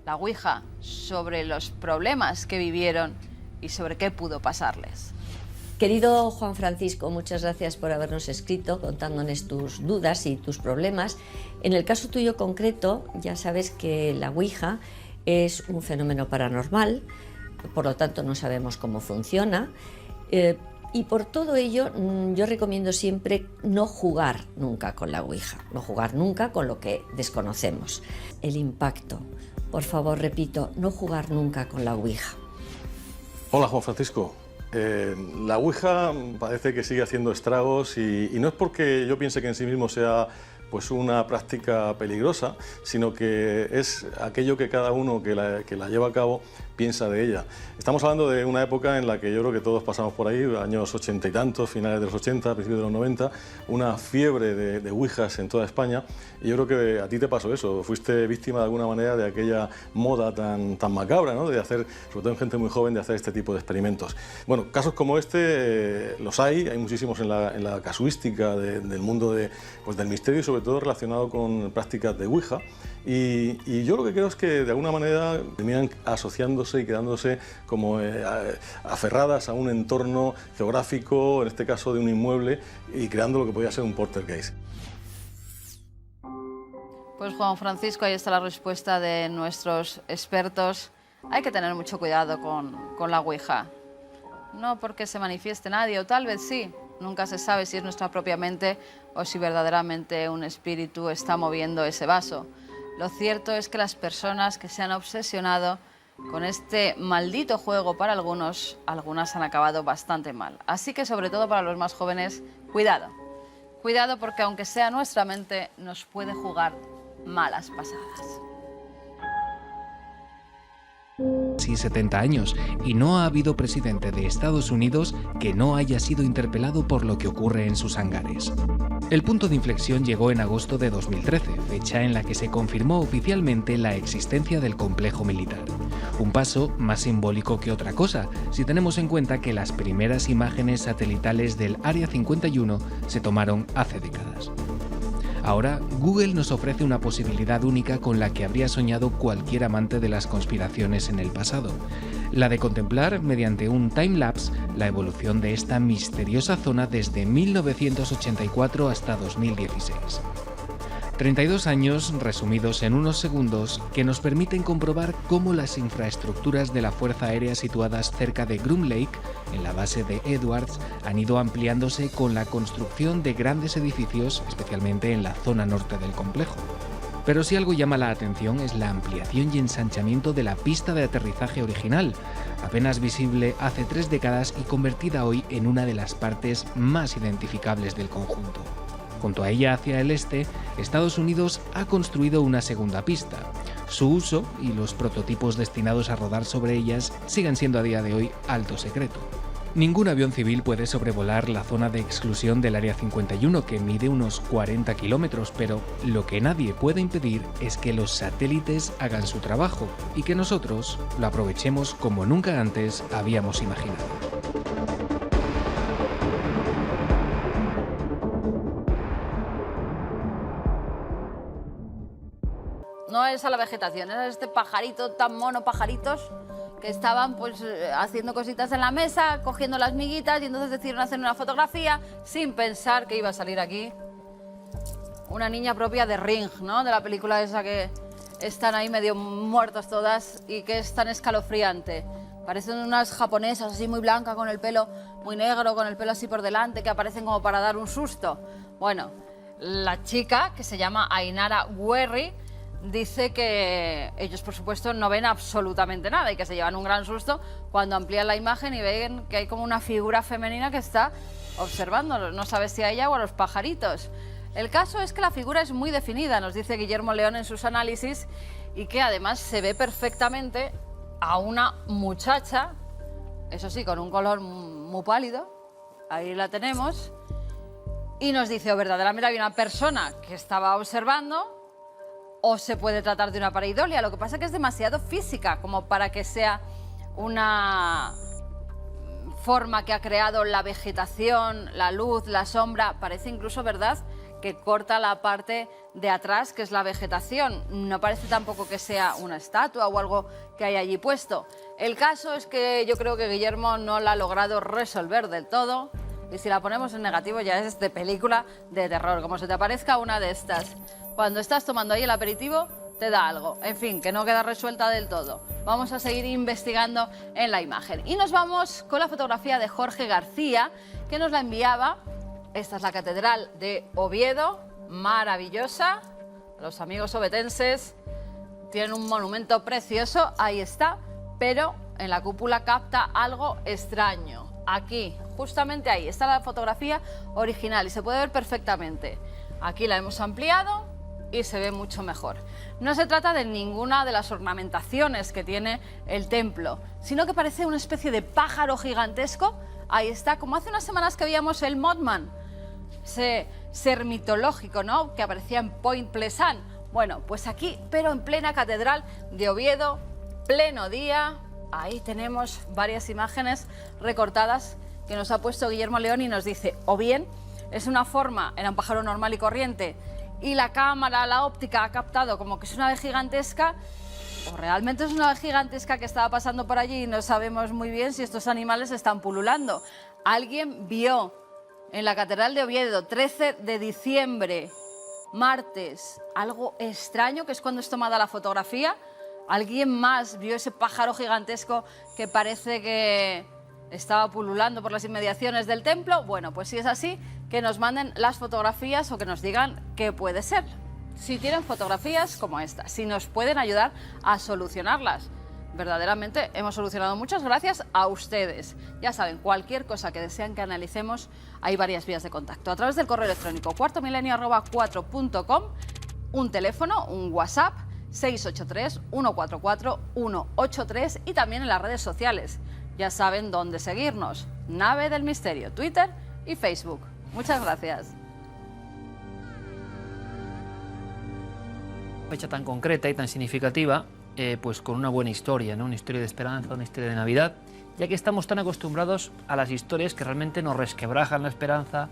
la ouija, sobre los problemas que vivieron y sobre qué pudo pasarles. Querido Juan Francisco, muchas gracias por habernos escrito contándonos tus dudas y tus problemas. En el caso tuyo concreto, ya sabes que la ouija es un fenómeno paranormal, por lo tanto no sabemos cómo funciona, y por todo ello yo recomiendo siempre no jugar nunca con la ouija, no jugar nunca con lo que desconocemos. El impacto, por favor, repito, no jugar nunca con la ouija. Hola, Juan Francisco. La ouija parece que sigue haciendo estragos y no es porque yo piense que en sí mismo sea pues una práctica peligrosa, sino que es aquello que cada uno que la lleva a cabo piensa de ella. Estamos hablando de una época en la que yo creo que todos pasamos por ahí, años 80 y tantos, finales de los 80, principios de los 90, una fiebre de ouijas en toda España, y yo creo que a ti te pasó eso, fuiste víctima de alguna manera de aquella moda tan macabra, ¿no? De hacer, sobre todo en gente muy joven, de hacer este tipo de experimentos. Bueno, casos como este los hay muchísimos en la casuística del mundo del misterio y sobre todo relacionado con prácticas de ouija. Y yo lo que creo es que de alguna manera terminan asociándose y quedándose como aferradas a un entorno geográfico, en este caso de un inmueble, y creando lo que podría ser un poltergeist. Pues Juan Francisco, ahí está la respuesta de nuestros expertos. Hay que tener mucho cuidado con la ouija. No porque se manifieste nadie, o tal vez sí. Nunca se sabe si es nuestra propia mente o si verdaderamente un espíritu está moviendo ese vaso. Lo cierto es que las personas que se han obsesionado con este maldito juego para algunas han acabado bastante mal. Así que sobre todo para los más jóvenes, cuidado. Cuidado porque aunque sea nuestra mente, nos puede jugar malas pasadas. Sí, 70 años, y no ha habido presidente de Estados Unidos que no haya sido interpelado por lo que ocurre en sus hangares. El punto de inflexión llegó en agosto de 2013, fecha en la que se confirmó oficialmente la existencia del complejo militar. Un paso más simbólico que otra cosa, si tenemos en cuenta que las primeras imágenes satelitales del Área 51 se tomaron hace décadas. Ahora, Google nos ofrece una posibilidad única con la que habría soñado cualquier amante de las conspiraciones en el pasado, la de contemplar mediante un timelapse la evolución de esta misteriosa zona desde 1984 hasta 2016. 32 años resumidos en unos segundos que nos permiten comprobar cómo las infraestructuras de la Fuerza Aérea situadas cerca de Groom Lake, en la base de Edwards, han ido ampliándose con la construcción de grandes edificios, especialmente en la zona norte del complejo. Pero si algo llama la atención es la ampliación y ensanchamiento de la pista de aterrizaje original, apenas visible hace 3 décadas y convertida hoy en una de las partes más identificables del conjunto. Junto a ella, hacia el este, Estados Unidos ha construido una segunda pista. Su uso y los prototipos destinados a rodar sobre ellas siguen siendo a día de hoy alto secreto. Ningún avión civil puede sobrevolar la zona de exclusión del Área 51, que mide unos 40 kilómetros, pero lo que nadie puede impedir es que los satélites hagan su trabajo y que nosotros lo aprovechemos como nunca antes habíamos imaginado. No es a la vegetación, es a este pajarito, tan mono pajaritos, que estaban pues haciendo cositas en la mesa, cogiendo las miguitas, y entonces decidieron hacer una fotografía sin pensar que iba a salir aquí una niña propia de Ring, ¿no? De la película esa que están ahí medio muertas todas y que es tan escalofriante. Parecen unas japonesas así muy blancas, con el pelo muy negro, con el pelo así por delante, que aparecen como para dar un susto. Bueno, la chica, que se llama Ainara Werry, dice que ellos, por supuesto, no ven absolutamente nada y que se llevan un gran susto cuando amplían la imagen y ven que hay como una figura femenina que está observando. No sabe si a ella o a los pajaritos. El caso es que la figura es muy definida, nos dice Guillermo León en sus análisis, y que además se ve perfectamente a una muchacha, eso sí, con un color muy pálido, ahí la tenemos, y nos dice, o verdaderamente había una persona que estaba observando, o se puede tratar de una pareidolia. Lo que pasa es que es demasiado física como para que sea una forma que ha creado la vegetación, la luz, la sombra. Parece incluso, ¿verdad?, que corta la parte de atrás, que es la vegetación. No parece tampoco que sea una estatua o algo que hay allí puesto. El caso es que yo creo que Guillermo no la ha logrado resolver del todo, y si la ponemos en negativo ya es de película de terror, como se te aparezca una de estas. Cuando estás tomando ahí el aperitivo, te da algo. En fin, que no queda resuelta del todo. Vamos a seguir investigando en la imagen. Y nos vamos con la fotografía de Jorge García, que nos la enviaba. Esta es la Catedral de Oviedo, maravillosa. Los amigos ovetenses tienen un monumento precioso, ahí está, pero en la cúpula capta algo extraño. Aquí, justamente ahí, está la fotografía original y se puede ver perfectamente. Aquí la hemos ampliado y se ve mucho mejor. No se trata de ninguna de las ornamentaciones que tiene el templo, sino que parece una especie de pájaro gigantesco. Ahí está, como hace unas semanas que veíamos el Mothman, ese ser mitológico, ¿no?, que aparecía en Point Pleasant. Bueno, pues aquí, pero en plena catedral de Oviedo, pleno día. Ahí tenemos varias imágenes recortadas que nos ha puesto Guillermo León y nos dice, o bien es una forma, era un pájaro normal y corriente, y la cámara, la óptica ha captado como que es una ave gigantesca, o realmente es una ave gigantesca que estaba pasando por allí y no sabemos muy bien si estos animales están pululando. Alguien vio en la Catedral de Oviedo, 13 de diciembre, martes, algo extraño, que es cuando es tomada la fotografía. ¿Alguien más vio ese pájaro gigantesco que parece que estaba pululando por las inmediaciones del templo? Bueno, pues si es así, que nos manden las fotografías o que nos digan qué puede ser. Si tienen fotografías como esta, si nos pueden ayudar a solucionarlas. Verdaderamente hemos solucionado muchas gracias a ustedes. Ya saben, cualquier cosa que desean que analicemos, hay varias vías de contacto. A través del correo electrónico cuartomilenio@4.com, un teléfono, un WhatsApp, 683-144-183 y también en las redes sociales. Ya saben dónde seguirnos. Nave del Misterio, Twitter y Facebook. Muchas gracias. Fecha tan concreta y tan significativa, pues con una buena historia, ¿no? Una historia de esperanza, una historia de Navidad, ya que estamos tan acostumbrados a las historias que realmente nos resquebrajan la esperanza,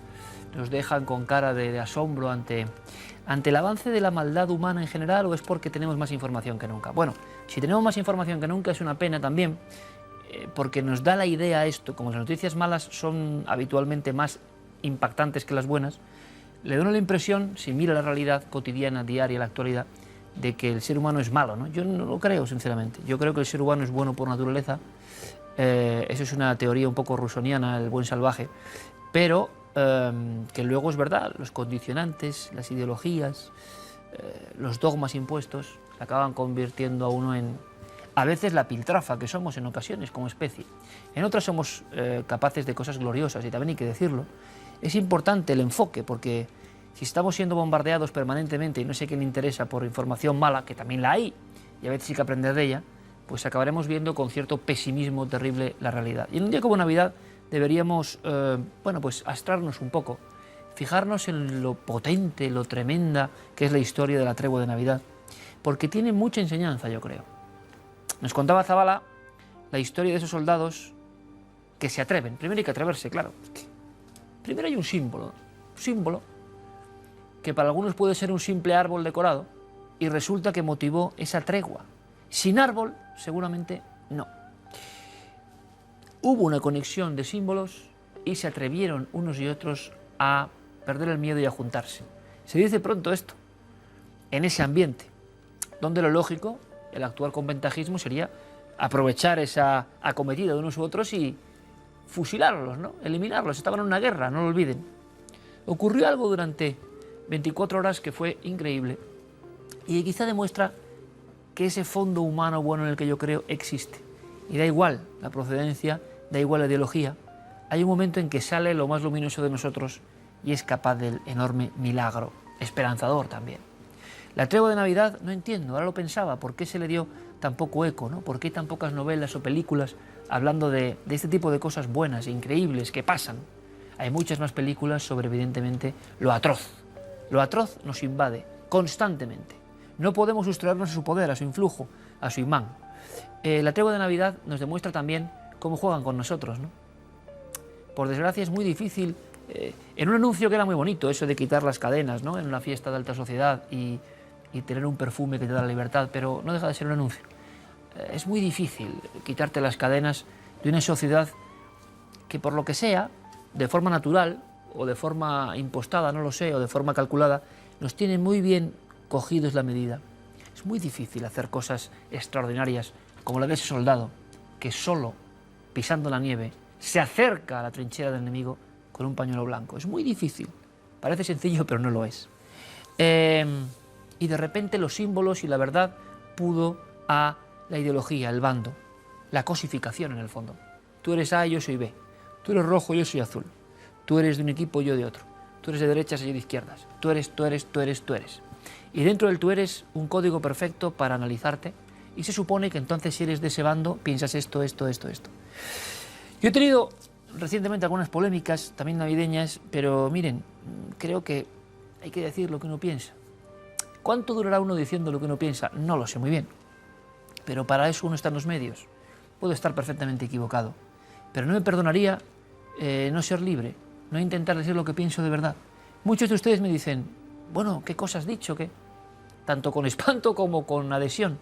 nos dejan con cara de asombro ante el avance de la maldad humana en general, o es porque tenemos más información que nunca. Bueno, si tenemos más información que nunca es una pena también, porque nos da la idea esto, como las noticias malas son habitualmente más impactantes que las buenas, le da la impresión, si mira la realidad cotidiana, diaria, la actualidad, de que el ser humano es malo, ¿no? Yo no lo creo, sinceramente. Yo creo que el ser humano es bueno por naturaleza. Eso es una teoría un poco rusoniana, el buen salvaje. Pero que luego es verdad, los condicionantes, las ideologías, los dogmas impuestos, acaban convirtiendo a uno en, a veces, la piltrafa que somos en ocasiones como especie. En otras somos capaces de cosas gloriosas, y también hay que decirlo. Es importante el enfoque, porque si estamos siendo bombardeados permanentemente y no sé qué le interesa por información mala, que también la hay, y a veces hay que aprender de ella, pues acabaremos viendo con cierto pesimismo terrible la realidad. Y en un día como Navidad deberíamos, bueno, pues astrarnos un poco, fijarnos en lo potente, lo tremenda que es la historia de la tregua de Navidad, porque tiene mucha enseñanza, yo creo. Nos contaba Zabala la historia de esos soldados que se atreven. Primero hay que atreverse, claro. Primero hay un símbolo que para algunos puede ser un simple árbol decorado, y resulta que motivó esa tregua. Sin árbol, seguramente no. Hubo una conexión de símbolos y se atrevieron unos y otros a perder el miedo y a juntarse. Se dice pronto esto, en ese ambiente, donde lo lógico, el actuar con ventajismo, sería aprovechar esa acometida de unos u otros y fusilarlos, ¿no? Eliminarlos. Estaban en una guerra, no lo olviden. Ocurrió algo durante 24 horas que fue increíble y quizá demuestra que ese fondo humano bueno en el que yo creo existe. Y da igual la procedencia, da igual la ideología. Hay un momento en que sale lo más luminoso de nosotros y es capaz del enorme milagro, esperanzador también. La tregua de Navidad, no entiendo, ahora lo pensaba, ¿por qué se le dio tan poco eco, ¿no? ¿Por qué tan pocas novelas o películas hablando de este tipo de cosas buenas, increíbles, que pasan? Hay muchas más películas sobre, evidentemente, lo atroz. Lo atroz nos invade constantemente. No podemos sustraernos a su poder, a su influjo, a su imán. La tregua de Navidad nos demuestra también cómo juegan con nosotros, ¿no? Por desgracia es muy difícil, en un anuncio que era muy bonito, eso de quitar las cadenas, ¿no? En una fiesta de alta sociedad y tener un perfume que te da la libertad, pero no deja de ser un anuncio. Es muy difícil quitarte las cadenas de una sociedad que, por lo que sea, de forma natural o de forma impostada, no lo sé, o de forma calculada, nos tiene muy bien cogidos la medida. Es muy difícil hacer cosas extraordinarias como la de ese soldado que solo, pisando la nieve, se acerca a la trinchera del enemigo con un pañuelo blanco. Es muy difícil. Parece sencillo, pero no lo es. Y de repente los símbolos y la verdad pudo a la ideología, el bando, la cosificación en el fondo. Tú eres A, yo soy B. Tú eres rojo, yo soy azul. Tú eres de un equipo, yo de otro. Tú eres de derechas y yo de izquierdas. Tú eres, tú eres, tú eres, tú eres. Y dentro del tú eres un código perfecto para analizarte y se supone que entonces si eres de ese bando piensas esto, esto, esto, esto. Yo he tenido recientemente algunas polémicas, también navideñas, pero miren, creo que hay que decir lo que uno piensa. ¿Cuánto durará uno diciendo lo que uno piensa? No lo sé muy bien, pero para eso uno está en los medios. Puedo estar perfectamente equivocado, pero no me perdonaría no ser libre, no intentar decir lo que pienso de verdad. Muchos de ustedes me dicen, bueno, ¿qué cosa has dicho? ¿Qué? Tanto con espanto como con adhesión.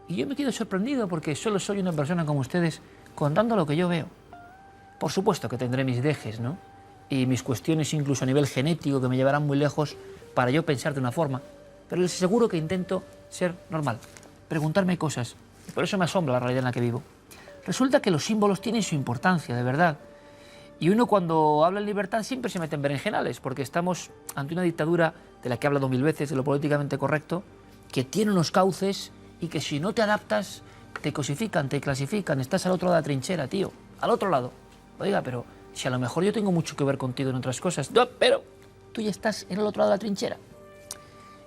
Y yo me quedo sorprendido porque solo soy una persona como ustedes contando lo que yo veo. Por supuesto que tendré mis dejes, ¿no? Y mis cuestiones incluso a nivel genético que me llevarán muy lejos para yo pensar de una forma. Pero les aseguro que intento ser normal, preguntarme cosas. Y por eso me asombra la realidad en la que vivo. Resulta que los símbolos tienen su importancia, de verdad. Y uno cuando habla en libertad siempre se mete en berenjenales, porque estamos ante una dictadura de la que he hablado 1000 veces, de lo políticamente correcto, que tiene unos cauces y que si no te adaptas, te cosifican, te clasifican, estás al otro lado de la trinchera, tío, al otro lado. Oiga, pero si a lo mejor yo tengo mucho que ver contigo en otras cosas, no, pero tú ya estás en el otro lado de la trinchera.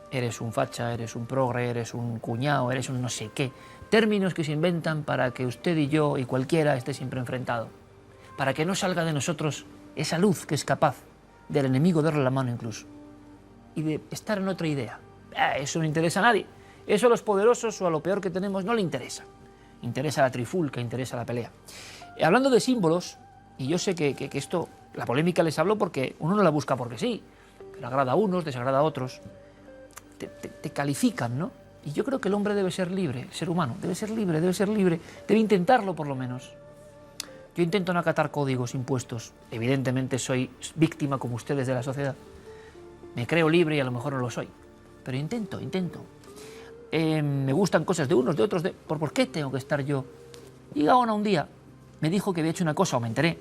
Eres un facha, eres un progre, eres un cuñado, eres un no sé qué. Términos que se inventan para que usted y yo y cualquiera esté siempre enfrentado. Para que no salga de nosotros esa luz que es capaz del enemigo darle la mano incluso. Y de estar en otra idea. Eso no interesa a nadie. Eso a los poderosos o a lo peor que tenemos no le interesa. Interesa la trifulca, interesa la pelea. Hablando de símbolos, y yo sé que esto, la polémica les hablo porque uno no la busca porque sí, pero agrada a unos, desagrada a otros. Te califican, ¿no? Y yo creo que el hombre debe ser libre, el ser humano, debe ser libre, debe intentarlo por lo menos. Yo intento no acatar códigos impuestos. Evidentemente soy víctima como ustedes de la sociedad. Me creo libre y a lo mejor no lo soy. Pero intento. Me gustan cosas de unos, de otros, ¿por qué tengo que estar yo? Y Gaona un día me dijo que había hecho una cosa, o me enteré,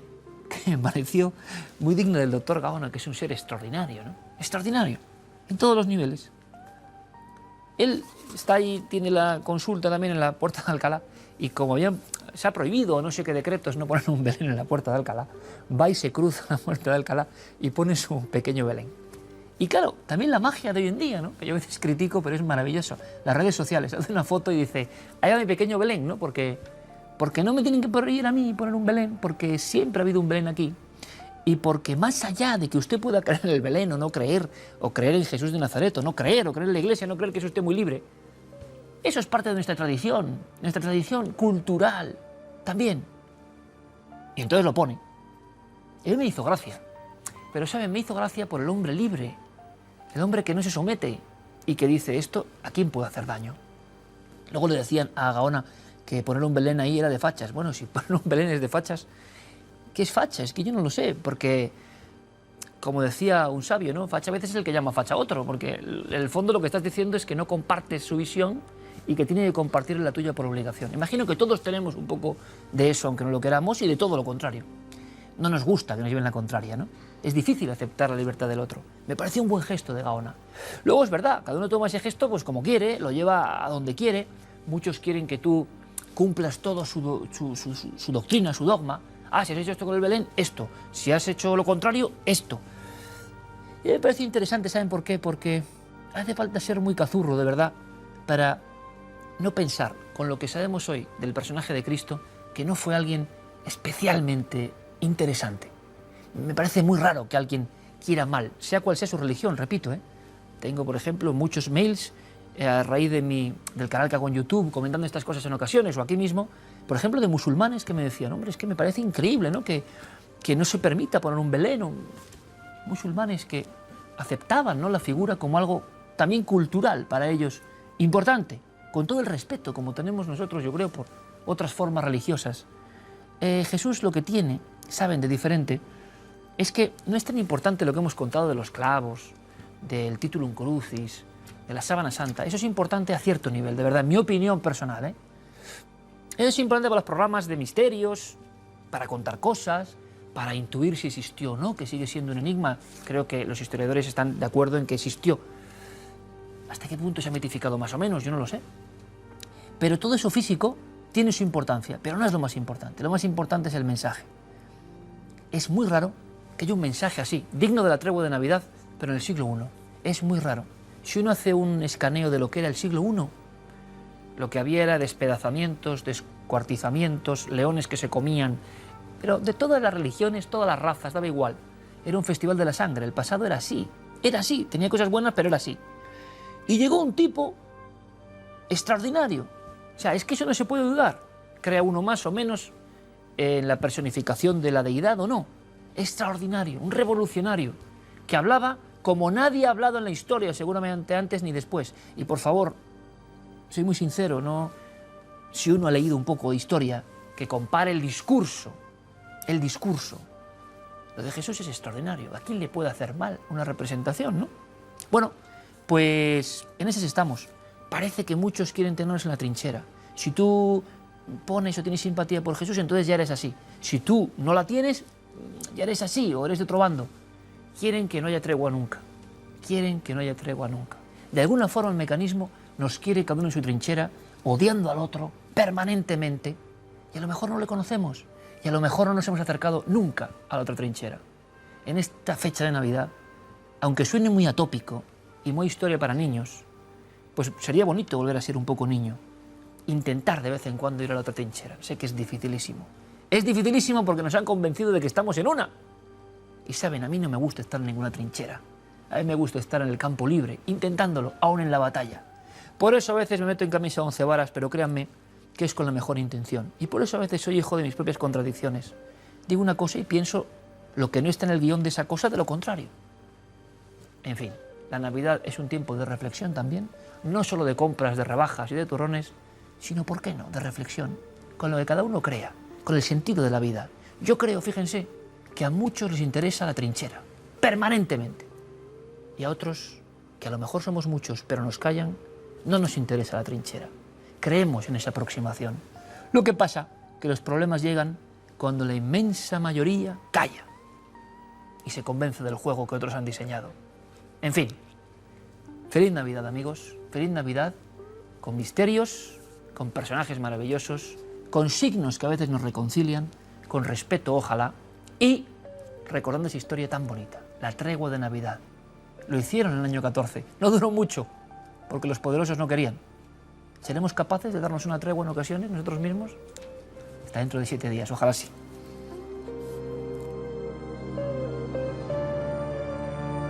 que me pareció muy digna del doctor Gaona, que es un ser extraordinario, ¿no? Extraordinario, en todos los niveles. Él está ahí, tiene la consulta también en la Puerta de Alcalá, y como se ha prohibido, no sé qué decretos, no poner un Belén en la Puerta de Alcalá, va y se cruza la Puerta de Alcalá y pone su pequeño Belén. Y claro, también la magia de hoy en día, ¿no? Que yo a veces critico, pero es maravilloso. Las redes sociales, hace una foto y dice, ahí va mi pequeño Belén, ¿no? Porque no me tienen que prohibir a mí poner un Belén, porque siempre ha habido un Belén aquí. Y porque más allá de que usted pueda creer en el Belén o no creer, o creer en Jesús de Nazaret, o no creer, o creer en la iglesia, no creer que eso esté muy libre, eso es parte de nuestra tradición cultural también. Y entonces lo pone. Él me hizo gracia. Pero, ¿saben? Me hizo gracia por el hombre libre, el hombre que no se somete y que dice, esto, ¿a quién puede hacer daño? Luego le decían a Gaona que poner un Belén ahí era de fachas. Bueno, si poner un Belén es de fachas, ¿qué es facha? Es que yo no lo sé, porque, como decía un sabio, ¿no? Facha a veces es el que llama facha a otro, porque en el fondo lo que estás diciendo es que no compartes su visión y que tiene que compartir la tuya por obligación. Imagino que todos tenemos un poco de eso, aunque no lo queramos, y de todo lo contrario. No nos gusta que nos lleven la contraria, ¿no? Es difícil aceptar la libertad del otro. Me pareció un buen gesto de Gaona. Luego es verdad, cada uno toma ese gesto pues como quiere, lo lleva a donde quiere. Muchos quieren que tú cumplas todo su doctrina, su dogma. Ah, si has hecho esto con el Belén, esto. Si has hecho lo contrario, esto. Y me parece interesante, ¿saben por qué? Porque hace falta ser muy cazurro, de verdad, para no pensar, con lo que sabemos hoy del personaje de Cristo, que no fue alguien especialmente interesante. Me parece muy raro que alguien quiera mal, sea cual sea su religión, repito. Tengo, por ejemplo, muchos mails a raíz del canal que hago en YouTube, comentando estas cosas en ocasiones, o aquí mismo, por ejemplo, de musulmanes que me decían, hombre, es que me parece increíble, ¿no? Que no se permita poner un Belén. Musulmanes que aceptaban, ¿no?, la figura como algo también cultural para ellos, importante, con todo el respeto, como tenemos nosotros, yo creo, por otras formas religiosas. Jesús lo que tiene, saben, de diferente, es que no es tan importante lo que hemos contado de los clavos, del titulum crucis, de la sábana santa. Eso es importante a cierto nivel, de verdad, en mi opinión personal. Eso es importante para los programas de misterios, para contar cosas, para intuir si existió o no, que sigue siendo un enigma. Creo que los historiadores están de acuerdo en que existió. ¿Hasta qué punto se ha mitificado más o menos? Yo no lo sé. Pero todo eso físico tiene su importancia, pero no es lo más importante. Lo más importante es el mensaje. Es muy raro que haya un mensaje así, digno de la tregua de Navidad, pero en el siglo I. Es muy raro. Si uno hace un escaneo de lo que era el siglo I, lo que había era despedazamientos, descuartizamientos, leones que se comían, pero de todas las religiones, todas las razas, daba igual. Era un festival de la sangre, el pasado era así, tenía cosas buenas, pero era así. Y llegó un tipo extraordinario. O sea, es que eso no se puede dudar. Crea uno más o menos en la personificación de la deidad o no. Extraordinario, un revolucionario, que hablaba como nadie ha hablado en la historia, seguramente antes ni después. Y por favor, soy muy sincero, ¿no? Si uno ha leído un poco de historia, que compare el discurso. Lo de Jesús es extraordinario. ¿A quién le puede hacer mal una representación, no? Bueno, pues en esas estamos. Parece que muchos quieren tenernos en la trinchera. Si tú pones o tienes simpatía por Jesús, entonces ya eres así. Si tú no la tienes, ya eres así o eres de otro bando. Quieren que no haya tregua nunca. De alguna forma el mecanismo nos quiere cada uno en su trinchera, odiando al otro permanentemente, y a lo mejor no le conocemos, y a lo mejor no nos hemos acercado nunca a la otra trinchera. En esta fecha de Navidad, aunque suene muy atópico y muy historia para niños, pues sería bonito volver a ser un poco niño, intentar de vez en cuando ir a la otra trinchera. Sé que es dificilísimo. Es dificilísimo porque nos han convencido de que estamos en una. Y saben, a mí no me gusta estar en ninguna trinchera. A mí me gusta estar en el campo libre, intentándolo, aún en la batalla. Por eso a veces me meto en camisa de 11 varas, pero créanme que es con la mejor intención. Y por eso a veces soy hijo de mis propias contradicciones. Digo una cosa y pienso lo que no está en el guión de esa cosa, de lo contrario. En fin, la Navidad es un tiempo de reflexión también, no solo de compras, de rebajas y de turrones, sino, ¿por qué no?, de reflexión, con lo que cada uno crea, con el sentido de la vida. Yo creo, fíjense, que a muchos les interesa la trinchera, permanentemente. Y a otros, que a lo mejor somos muchos, pero nos callan, no nos interesa la trinchera. Creemos en esa aproximación. Lo que pasa que los problemas llegan cuando la inmensa mayoría calla y se convence del juego que otros han diseñado. En fin, feliz Navidad, amigos, feliz Navidad, con misterios, con personajes maravillosos, con signos que a veces nos reconcilian, con respeto, ojalá, y recordando esa historia tan bonita, la tregua de Navidad. Lo hicieron en el año 14, no duró mucho, porque los poderosos no querían. ¿Seremos capaces de darnos una tregua en ocasiones nosotros mismos? Hasta dentro de 7 días, ojalá sí.